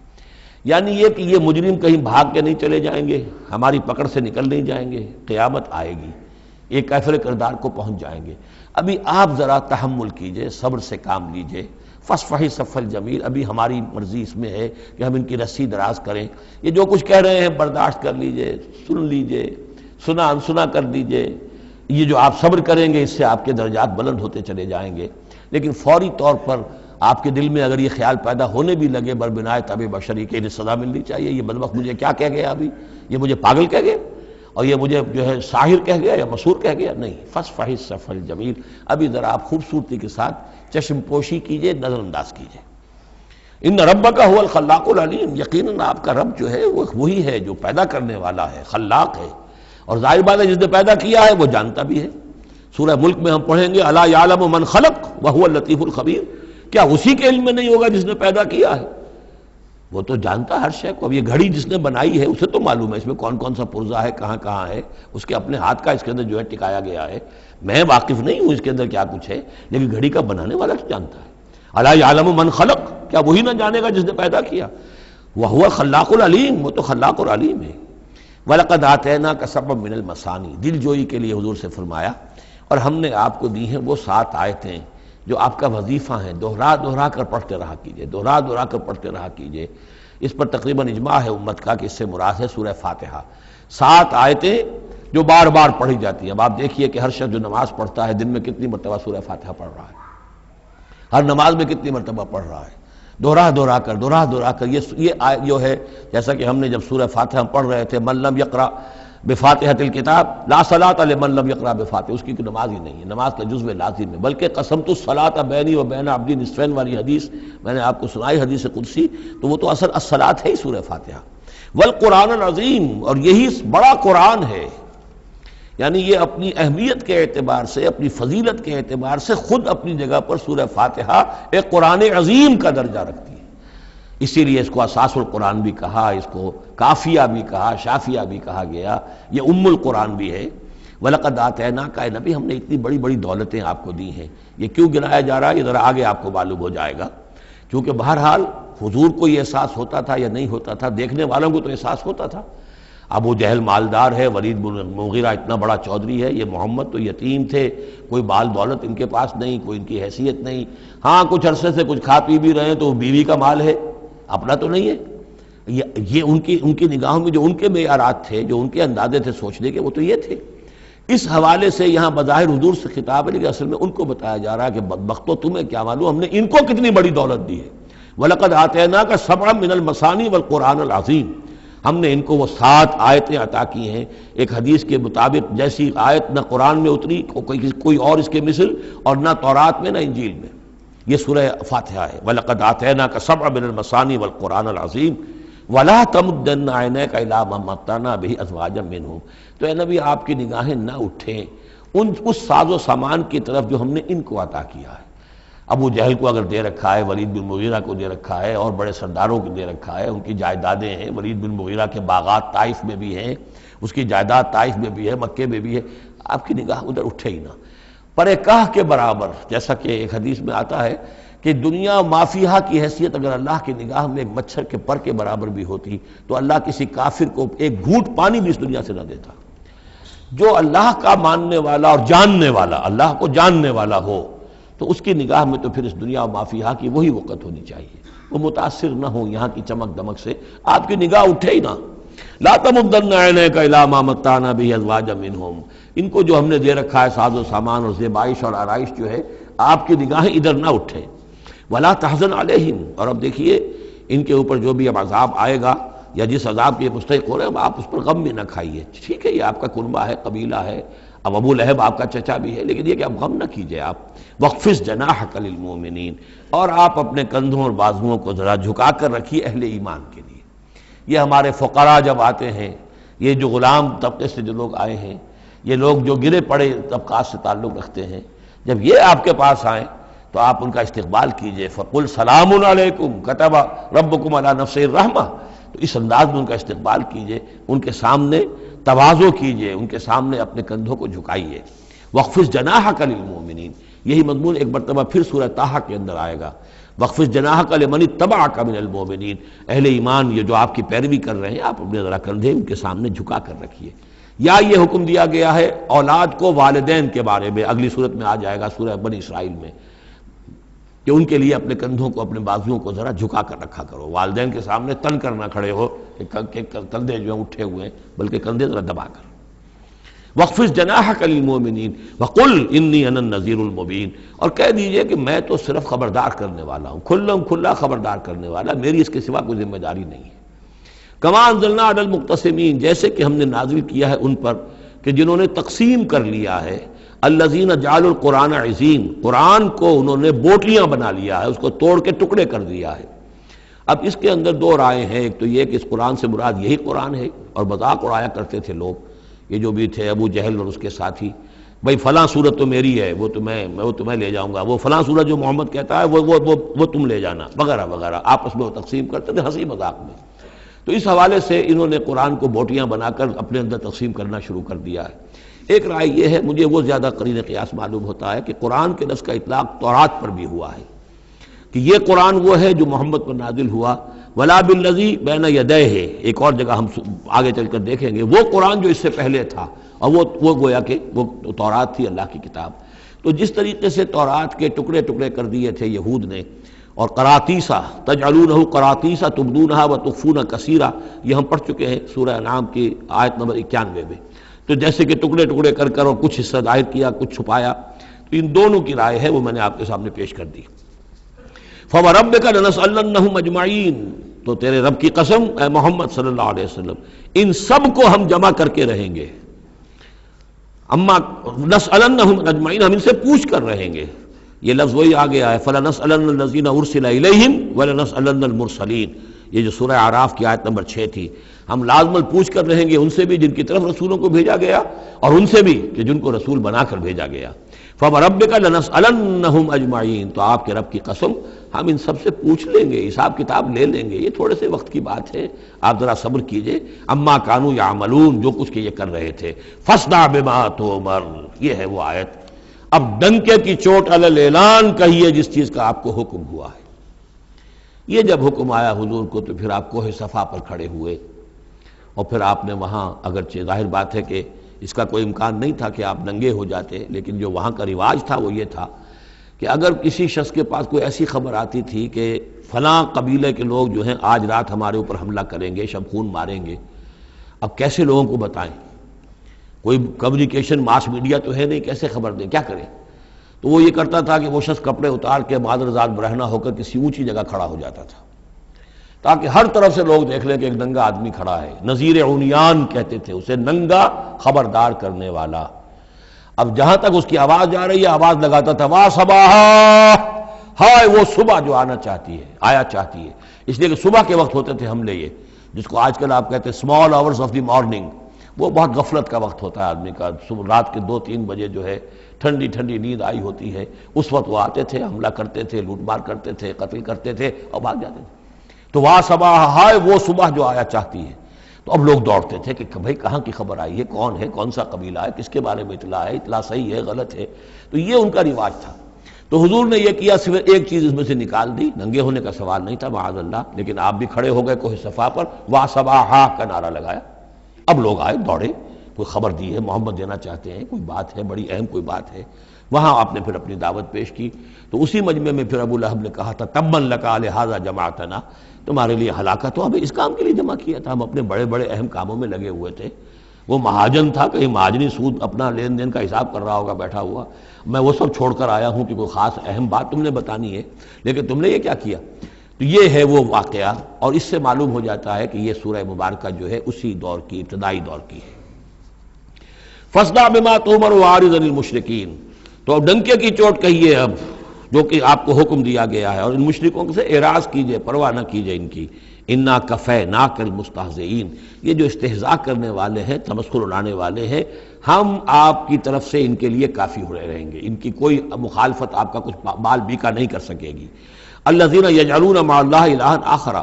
یعنی یہ کہ یہ مجرم کہیں بھاگ کے نہیں چلے جائیں گے، ہماری پکڑ سے نکل نہیں جائیں گے، قیامت آئے گی، ایک کیفر کردار کو پہنچ جائیں گے. ابھی آپ ذرا تحمل کیجئے، صبر سے کام لیجئے. فاصفح الصفح الجمیل. ابھی ہماری مرضی اس میں ہے کہ ہم ان کی رسی دراز کریں. یہ جو کچھ کہہ رہے ہیں برداشت کر لیجئے، سن لیجئے، سنا انسنا کر دیجئے. یہ جو آپ صبر کریں گے اس سے آپ کے درجات بلند ہوتے چلے جائیں گے. لیکن فوری طور پر آپ کے دل میں اگر یہ خیال پیدا ہونے بھی لگے بربنائے طبع بشری کے انہیں سزا ملنی چاہیے، یہ بدبخت مجھے کیا کہہ گیا، ابھی یہ مجھے پاگل کہہ گیا، اور یہ مجھے جو ہے ساحر کہہ گیا یا مسحور کہہ گیا. نہیں. فاصفح الصفح الجمیل. ابھی ذرا آپ خوبصورتی کے ساتھ چشم پوشی کیجئے، نظر انداز کیجئے. ان ربک هو الخلاق العلیم. یقیناً آپ کا رب جو ہے وہ وہی ہے جو پیدا کرنے والا ہے، خلاق ہے، اور ظاہر بات ہے جس نے پیدا کیا ہے وہ جانتا بھی ہے. سورہ ملک میں ہم پڑھیں گے الا یعلم من خلق وهو اللطیف الخبیر. کیا اسی کے علم میں نہیں ہوگا جس نے پیدا کیا ہے؟ وہ تو جانتا ہے ہر شے کو. اب یہ گھڑی جس نے بنائی ہے اسے تو معلوم ہے اس میں کون کون سا پرزہ ہے، کہاں کہاں ہے، اس کے اپنے ہاتھ کا اس کے اندر جو ہے ٹکایا گیا ہے. میں واقف نہیں ہوں اس کے اندر کیا کچھ ہے، لیکن گھڑی کا بنانے والا تو جانتا ہے. الا یعلم من خلق. کیا وہی نہ جانے گا جس نے پیدا کیا؟ وہو الخلاق العلیم. وہ تو خلاق اور علیم ہے. وَلَقَدْ آتَيْنَاكَ سَبْعًا مِّنَ الْمَثَانِي. دل جوئی کے لیے حضور سے فرمایا، اور ہم نے آپ کو دی ہیں وہ 7 آیتیں جو آپ کا وظیفہ ہیں. دوہرا دوہرا کر پڑھتے رہا کیجئے، دوہرا دوہرا کر پڑھتے رہا کیجئے. اس پر تقریباً اجماع ہے امت کا کہ اس سے مراد ہے سورہ فاتحہ. 7 آیتیں جو بار بار پڑھی جاتی ہیں. اب آپ دیکھیے کہ ہر شخص جو نماز پڑھتا ہے دن میں کتنی مرتبہ سورہ فاتحہ پڑھ رہا ہے، ہر نماز میں کتنی مرتبہ پڑھ رہا ہے. دوہرا دوہرا کر یہ آیت جو ہے، جیسا کہ ہم نے جب سورہ فاتحہ پڑھ رہے تھے، من لم یقرأ بفاتحۃ الکتاب لا صلاۃ لمن لم یقرأ بفاتحہ، اس کی کوئی نماز ہی نہیں ہے. نماز کا جزو لازم ہے. بلکہ قسمت الصلاۃ بینی و بین عبدی نصفین والی حدیث میں نے آپ کو سنائی، حدیث قدسی، تو وہ تو اصل الصلاۃ ہے ہی سورہ فاتحہ. والقرآن العظیم. اور یہی بڑا قرآن ہے. یعنی یہ اپنی اہمیت کے اعتبار سے، اپنی فضیلت کے اعتبار سے خود اپنی جگہ پر سورہ فاتحہ ایک قرآن عظیم کا درجہ رکھتی ہے. اسی لیے اس کو اساس القرآن بھی کہا، اس کو کافیہ بھی کہا، شافیہ بھی کہا گیا، یہ ام القرآن بھی ہے. وَلَقَدْ آتَيْنَاكَ. اے نبی ہم نے اتنی بڑی بڑی دولتیں آپ کو دی ہیں. یہ کیوں گنایا جا رہا ہے یہ ذرا آگے آپ کو معلوم ہو جائے گا. کیونکہ بہرحال حضور کو یہ احساس ہوتا تھا یا نہیں ہوتا تھا، دیکھنے والوں کو تو احساس ہوتا تھا. ابو جہل مالدار ہے، ولید بن مغیرہ اتنا بڑا چودھری ہے، یہ محمد تو یتیم تھے، کوئی بال دولت ان کے پاس نہیں، کوئی ان کی حیثیت نہیں. ہاں کچھ عرصے سے کچھ کھا پی بھی رہے ہیں تو بیوی کا مال ہے، اپنا تو نہیں ہے. یہ ان کی نگاہوں میں جو ان کے معیارات تھے، جو ان کے اندازے تھے سوچنے کے، وہ تو یہ تھے. اس حوالے سے یہاں بظاہر حضور سے خطاب ہے، لیکن اصل میں ان کو بتایا جا رہا ہے کہ بدبختو تمہیں کیا معلوم ہم نے ان کو کتنی بڑی دولت دی ہے. وَلَقَدْ آتَيْنَاكَ سَبْعًا مِّنَ الْمَثَانِي وَالْقُرْآنَ الْعَظِيمِ. ہم نے ان کو وہ 7 آیتیں عطا کی ہیں. ایک حدیث کے مطابق جیسی آیت نہ قرآن میں اتری کوئی اور اس کے مثل، اور نہ تورات میں نہ انجیل میں. یہ سورہ فاتحہ ہے، وَلَقَدْ آتَيْنَاكَ سَبْعًا مِنَ الْمَثَانِي وَالْقُرْآنَ الْعَظِيمَ وَلَا تَمُدَّنَّ عَيْنَيْكَ إِلَىٰ مَا مَتَّعْنَا بِهِ أَزْوَاجًا مِّنْهُمْ۔ تو اے نبی آپ کی نگاہیں نہ اٹھیں اس ساز و سامان کی طرف جو ہم نے ان کو عطا کیا ہے۔ ابو جہل کو اگر دے رکھا ہے، ولید بن مغیرہ کو دے رکھا ہے، اور بڑے سرداروں کو دے رکھا ہے، ان کی جائیدادیں ہیں، ولید بن مغیرہ کے باغات طائف میں بھی ہیں، اس کی جائیداد طائف میں بھی ہے، مکے میں بھی ہے، آپ کی نگاہ ادھر اٹھے ہی نہ۔ پر کاہ کے برابر، جیسا کہ ایک حدیث میں آتا ہے کہ دنیا مافیہا کی حیثیت اگر اللہ کی نگاہ میں ایک مچھر کے پر کے برابر بھی ہوتی تو اللہ کسی کافر کو ایک گھونٹ پانی بھی اس دنیا سے نہ دیتا۔ جو اللہ کا ماننے والا اور جاننے والا، اللہ کو جاننے والا ہو، تو اس کی نگاہ میں تو پھر اس دنیا و مافیہا کی وہی وقت ہونی چاہیے، وہ متاثر نہ ہو یہاں کی چمک دمک سے، آپ کی نگاہ اٹھے ہی نہ۔ لا تمدن عینیک الی ما متعنا بہ ازواجا منہم، ان کو جو ہم نے دے رکھا ہے ساز و سامان اور زیبائش اور آرائش جو ہے، آپ کی نگاہیں ادھر نہ اٹھیں۔ ولا تحزن علیہم، اور اب دیکھیے ان کے اوپر جو بھی اب عذاب آئے گا یا جس عذاب کے مستحق ہو رہے ہیں، آپ اس پر غم بھی نہ کھائیے۔ ٹھیک ہے، یہ آپ کا کنبہ ہے، قبیلہ ہے، اب ابو لہب آپ کا چچا بھی ہے، لیکن یہ کہ اب غم نہ کیجئے آپ۔ وَاخْفِضْ جَنَاحَكَ لِلْمُؤْمِنِينَ، اور آپ اپنے کندھوں اور بازوؤں کو ذرا جھکا کر رکھیے اہل ایمان کے لیے۔ یہ ہمارے فقراء جب آتے ہیں، یہ جو غلام طبقے سے جو لوگ آئے ہیں، یہ لوگ جو گرے پڑے طبقات سے تعلق رکھتے ہیں، جب یہ آپ کے پاس آئیں تو آپ ان کا استقبال کیجئے۔ فَقُلْ سَلَامٌ عَلَيْكُمْ كَتَبَ رَبُّكُمْ عَلَىٰ نَفْسِهِ الرَّحْمَةَ، تو اس انداز میں ان کا استقبال کیجئے، ان کے سامنے تواضع کیجئے، ان کے سامنے اپنے کندھوں کو جھکائیے۔ وَاخْفِضْ جَنَاحَكَ لِلْمُؤْمِنِينَ، یہی مضمون ایک مرتبہ پھر سورہ طٰہٰ کے اندر آئے گا۔ وَاخْفِضْ جَنَاحَكَ لِمَنِ اتَّبَعَكَ مِنَ الْمُؤْمِنِينَ، اہل ایمان یہ جو آپ کی پیروی کر رہے ہیں، آپ اپنے ذرا کندھے ان کے سامنے جھکا کر رکھیے۔ یا یہ حکم دیا گیا ہے اولاد کو والدین کے بارے میں، اگلی صورت میں آ جائے گا سورہ بنی اسرائیل میں، کہ ان کے لیے اپنے کندھوں کو، اپنے بازوؤں کو ذرا جھکا کر رکھا کرو، والدین کے سامنے تن کر نہ کھڑے ہو کہ کندھے جو ہیں اٹھے ہوئے ہیں، بلکہ کندھے ذرا دبا کر۔ وَاخْفِضْ جَنَاحَكَ لِلْمُؤْمِنِينَ وَقُلْ إِنِّي أَنَا النَّذِيرُ الْمُبِينُ، اور کہہ دیجئے کہ میں تو صرف خبردار کرنے والا ہوں، کھلم کھلا خبردار کرنے والا، میری اس کے سوا کوئی ذمہ داری نہیں ہے۔ كَمَا أَنزَلْنَا عَلَى الْمُقْتَسِمِينَ، جیسے کہ ہم نے نازل کیا ہے ان پر کہ جنہوں نے تقسیم کر لیا ہے، الذین جعلوا القرآن عضین، قرآن کو انہوں نے بوٹلیاں بنا لیا ہے، اس کو توڑ کے ٹکڑے کر دیا ہے۔ اب اس کے اندر دو رائے ہیں، ایک تو یہ کہ اس قرآن سے مراد یہی قرآن ہے، اور مذاق اڑایا کرتے تھے لوگ، یہ جو بھی تھے ابو جہل اور اس کے ساتھی، بھائی فلاں صورت تو میری ہے، وہ تمہیں لے جاؤں گا، وہ فلاں صورت جو محمد کہتا ہے وہ تم لے جانا، وغیرہ وغیرہ، آپس میں وہ تقسیم کرتے تھے ہنسی مذاق میں۔ تو اس حوالے سے انہوں نے قرآن کو بوٹیاں بنا کر اپنے اندر تقسیم کرنا شروع کر دیا ہے۔ ایک رائے یہ ہے، مجھے وہ زیادہ قرین قیاس معلوم ہوتا ہے کہ قرآن کے لفظ کا اطلاق تورات پر بھی ہوا ہے، کہ یہ قرآن وہ ہے جو محمد پر نازل ہوا، ولا بالذی بین یدیہ، ایک اور جگہ ہم آگے چل کر دیکھیں گے، وہ قرآن جو اس سے پہلے تھا، اور وہ گویا کہ وہ تورات تھی اللہ کی کتاب۔ تو جس طریقے سے تورات کے ٹکڑے ٹکڑے کر دیے تھے یہود نے، اور قراطیسا تجعلونہ قراطیسا تبدونہا وتخفون کثیرا، یہ ہم پڑھ چکے ہیں سورہ انعام کی آیت نمبر 91 میں، تو جیسے کہ ٹکڑے ٹکڑے کر کر اور کچھ حصہ ظاہر کیا کچھ چھپایا، تو ان دونوں کی رائے ہے وہ میں نے آپ کے سامنے پیش کر دی۔ فَوَرَبِّكَ لَنَسْأَلَنَّهُمْ أَجْمَعِينَ، تو تیرے رب کی قسم اے محمد صلی اللہ علیہ وسلم، ان سب کو ہم جمع کر کے رہیں گے، اما نسألنہم اجمعین، ہم ان سے پوچھ کر رہیں گے۔ یہ لفظ وہی آ گیا ہے فَلَنَسْأَلَنَّ الَّذِينَ أُرْسِلَ إِلَيْهِمْ وَلَنَسْأَلَنَّ الْمُرْسَلِينَ، یہ جو سورہ اعراف کی آیت نمبر 6 تھی، ہم لازماً پوچھ کر رہیں گے ان سے بھی جن کی طرف رسولوں کو بھیجا گیا، اور ان سے بھی کہ جن کو رسول بنا کر بھیجا گیا۔ فَوَرَبِّكَ لَنَسْأَلَنَّهُمْ أَجْمَعِينَ، تو آپ کے رب کی قسم ہم ان سب سے پوچھ لیں گے، حساب کتاب لے لیں گے، یہ تھوڑے سے وقت کی بات ہے، آپ ذرا صبر کیجئے۔ اما کانوا یعملون، جو کچھ کہ یہ کر رہے تھے، فاصدع بما تؤمر، یہ ہے وہ آیت۔ اب ڈنکے کی چوٹ علی الاعلان کہیے جس چیز کا آپ کو حکم ہوا ہے۔ یہ جب حکم آیا حضور کو تو پھر آپ کوہ صفا پر کھڑے ہوئے، اور پھر آپ نے وہاں، اگرچہ ظاہر بات ہے کہ اس کا کوئی امکان نہیں تھا کہ آپ ننگے ہو جاتے، لیکن جو وہاں کا رواج تھا وہ یہ تھا کہ اگر کسی شخص کے پاس کوئی ایسی خبر آتی تھی کہ فلاں قبیلے کے لوگ جو ہیں آج رات ہمارے اوپر حملہ کریں گے، شب خون ماریں گے، اب کیسے لوگوں کو بتائیں، کوئی کمیونیکیشن ماس میڈیا تو ہے نہیں، کیسے خبر دیں، کیا کریں؟ تو وہ یہ کرتا تھا کہ وہ شخص کپڑے اتار کے مادر ذات برہنہ ہو کر کسی اونچی جگہ کھڑا ہو جاتا تھا، تاکہ ہر طرف سے لوگ دیکھ لیں کہ ایک ننگا آدمی کھڑا ہے، نذیر عمیان کہتے تھے اسے، ننگا خبردار کرنے والا۔ اب جہاں تک اس کی آواز جا رہی ہے آواز لگاتا تھا وا صباحا، ہائے وہ صبح جو آنا چاہتی ہے، آیا چاہتی ہے، اس لیے کہ صبح کے وقت ہوتے تھے حملے، یہ جس کو آج کل آپ کہتے ہیں small hours of the morning, وہ بہت غفلت کا وقت ہوتا ہے آدمی کا، صبح رات کے 2-3 بجے جو ہے ٹھنڈی ٹھنڈی نیند آئی ہوتی ہے، اس وقت وہ آتے تھے، حملہ کرتے تھے، لوٹ مار کرتے تھے، قتل کرتے تھے اور بھاگ جاتے تھے۔ تو وا صباح، ہائے وہ صبح جو آیا چاہتی ہے۔ تو اب لوگ دوڑتے تھے کہ بھائی کہاں کی خبر آئی ہے، کون ہے، کون سا قبیلہ ہے، کس کے بارے میں اطلاع ہے، اطلاع صحیح ہے غلط ہے۔ تو یہ ان کا رواج تھا۔ تو حضور نے یہ کیا، صرف ایک چیز اس میں سے نکال دی، ننگے ہونے کا سوال نہیں تھا معاذ اللہ، لیکن آپ بھی کھڑے ہو گئے کوہ صفا پر، وا صباحا کا نعرہ لگایا۔ اب لوگ آئے دوڑے، کوئی خبر دی ہے، محمد دینا چاہتے ہیں، کوئی بات ہے، بڑی اہم کوئی بات ہے۔ وہاں آپ نے پھر اپنی دعوت پیش کی۔ تو اسی مجمع میں پھر ابو لہب نے کہا تھا تبا لک لہذا جمعتنا، تمہارے لیے ہلاکت ہو، ہمیں اس کام کے لیے جمع کیا تھا، ہم اپنے بڑے بڑے اہم کاموں میں لگے ہوئے تھے۔ وہ مہاجن تھا، کہیں مہاجنی سود اپنا لین دین کا حساب کر رہا ہوگا بیٹھا ہوا، میں وہ سب چھوڑ کر آیا ہوں کہ کوئی خاص اہم بات تم نے بتانی ہے، لیکن تم نے یہ کیا کیا۔ تو یہ ہے وہ واقعہ، اور اس سے معلوم ہو جاتا ہے کہ یہ سورہ مبارکہ جو ہے اسی دور کی، ابتدائی دور کی ہے۔ فاصدع بما تؤمر واعرض عن المشرکین، تو اب ڈنکے کی چوٹ کہیے اب، جو کہ آپ کو حکم دیا گیا ہے، اور ان مشرکوں سے اعراض کیجئے، پرواہ نہ کیجئے ان کی۔ انا کفیناک المستہزئین، یہ جو استہزاء کرنے والے ہیں، تمسخر اڑانے والے ہیں، ہم آپ کی طرف سے ان کے لیے کافی ہوئے رہیں گے، ان کی کوئی مخالفت آپ کا کچھ بال بیکا نہیں کر سکے گی۔ الذین یجعلون مع اللہ الہا آخر،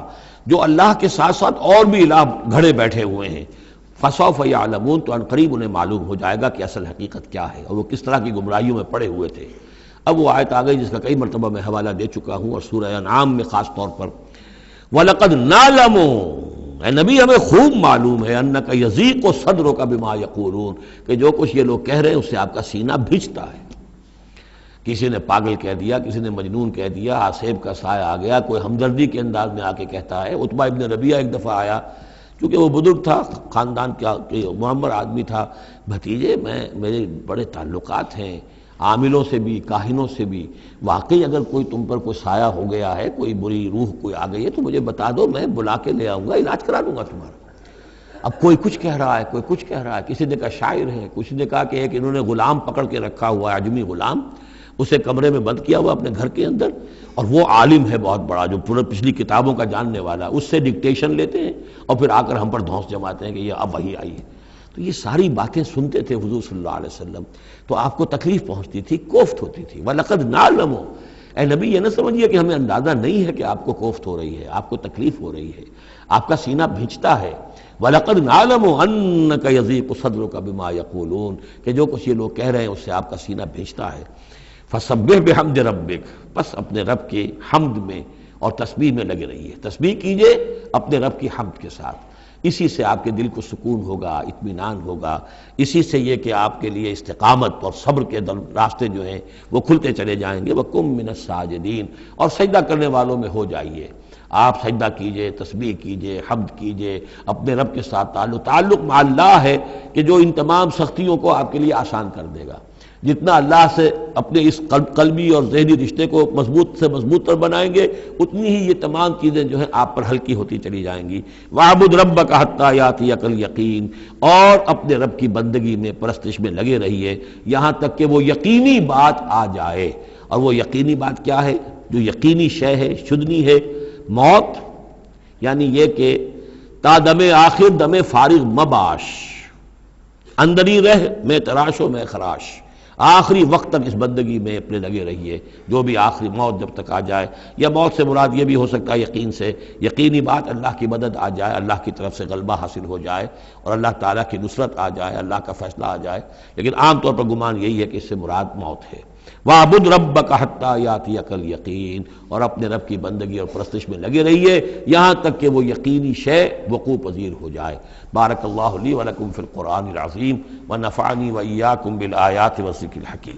جو اللہ کے ساتھ ساتھ اور بھی الہ گھڑے بیٹھے ہوئے ہیں۔ فسوف یعلمون، تو عنقریب انہیں معلوم ہو جائے گا کہ اصل حقیقت کیا ہے اور وہ کس طرح کی گمراہیوں میں پڑے ہوئے تھے۔ اب وہ آیت آ گئی جس کا کئی مرتبہ میں حوالہ دے چکا ہوں، اور سورہ انعام میں خاص طور پر وَلَقَدْ نَعْلَمُ، اے نبی ہمیں خوب معلوم ہے، اَنَّكَ يَضِيقُ صَدْرُكَ بِمَا يَقُولُونَ، کہ جو کچھ یہ لوگ کہہ رہے ہیں اس سے آپ کا سینہ بھجتا ہے۔ کسی نے پاگل کہہ دیا، کسی نے مجنون کہہ دیا، آصیب کا سایہ آ گیا، کوئی ہمدردی کے انداز میں آ کے کہتا ہے۔ عتبہ ابن ربیعہ ایک دفعہ آیا، چونکہ وہ بزرگ تھا، خاندان کا معمر آدمی تھا، بھتیجے میرے بڑے تعلقات ہیں عاملوں سے بھی، کاہنوں سے بھی، واقعی اگر کوئی تم پر کوئی سایہ ہو گیا ہے، کوئی بری روح کوئی آ گئی ہے تو مجھے بتا دو، میں بلا کے لے آؤں گا، علاج کرا دوں گا تمہارا۔ اب کوئی کچھ کہہ رہا ہے، کوئی کچھ کہہ رہا ہے، کسی نے کہا شاعر ہے، کسی نے کہا کہ ایک انہوں نے غلام پکڑ کے رکھا ہوا ہے، عجمی غلام، اسے کمرے میں بند کیا ہوا اپنے گھر کے اندر، اور وہ عالم ہے بہت بڑا جو پورے پچھلی کتابوں کا جاننے والا، اس سے ڈکٹیشن لیتے ہیں اور پھر آ کر ہم پر دھونس جماتے ہیں کہ یہ اب وہی آئی ہے۔ تو یہ ساری باتیں سنتے تھے حضور صلی اللہ علیہ وسلم، تو آپ کو تکلیف پہنچتی تھی، کوفت ہوتی تھی۔ وَلَقَدْ نَعْلَمُ، اے نبی یہ نہ سمجھیے کہ ہمیں اندازہ نہیں ہے کہ آپ کو کوفت ہو رہی ہے، آپ کو تکلیف ہو رہی ہے، آپ کا سینہ بھیجتا ہے۔ وَلَقَدْ نَعْلَمُ أَنَّكَ يَضِيقُ صَدْرُكَ بِمَا يَقُولُونَ، کہ جو کچھ یہ لوگ کہہ رہے ہیں اس سے آپ کا سینہ بھیجتا ہے۔ فَسَبِّحْ بِحَمْدِ رَبِّكَ، بس اپنے رب کے حمد میں اور تسبیح میں لگے رہیے، تسبیح کیجئے اپنے رب کی حمد کے ساتھ، اسی سے آپ کے دل کو سکون ہوگا، اطمینان ہوگا، اسی سے یہ کہ آپ کے لیے استقامت اور صبر کے راستے جو ہیں وہ کھلتے چلے جائیں گے۔ وَقُم مِّنَ السَّاجِدِينَ، اور سجدہ کرنے والوں میں ہو جائیے، آپ سجدہ کیجئے، تسبیح کیجئے، حمد کیجئے، اپنے رب کے ساتھ تعلق مع اللہ ہے کہ جو ان تمام سختیوں کو آپ کے لیے آسان کر دے گا۔ جتنا اللہ سے اپنے اس قلبی اور ذہنی رشتے کو مضبوط سے مضبوط تر بنائیں گے، اتنی ہی یہ تمام چیزیں جو ہیں آپ پر ہلکی ہوتی چلی جائیں گی۔ وَاعْبُدْ رَبَّكَ حَتَّىٰ يَأْتِيَكَ الْيَقِينُ، اور اپنے رب کی بندگی میں، پرستش میں لگے رہیے یہاں تک کہ وہ یقینی بات آ جائے۔ اور وہ یقینی بات کیا ہے؟ جو یقینی شے ہے، شدنی ہے، موت، یعنی یہ کہ تا دم آخر دم فارغ مباش، اندری رہ میں تراش و میں خراش، آخری وقت تک اس بندگی میں اپنے لگے رہیے، جو بھی آخری موت جب تک آ جائے، یا موت سے مراد یہ بھی ہو سکتا ہے یقین سے، یقینی بات اللہ کی مدد آ جائے، اللہ کی طرف سے غلبہ حاصل ہو جائے اور اللہ تعالیٰ کی نصرت آ جائے، اللہ کا فیصلہ آ جائے، لیکن عام طور پر گمان یہی ہے کہ اس سے مراد موت ہے۔ وَاعْبُدْ رَبَّكَ حَتَّىٰ يَأْتِيَكَ الْيَقِينُ، اور اپنے رب کی بندگی اور پرستش میں لگے رہیے یہاں تک کہ وہ یقینی شے وقوع پذیر ہو جائے۔ بارک اللہ لی ولکم فی القرآن العظیم ونفعنی وإیاکم بالآیات والذکر الحکیم۔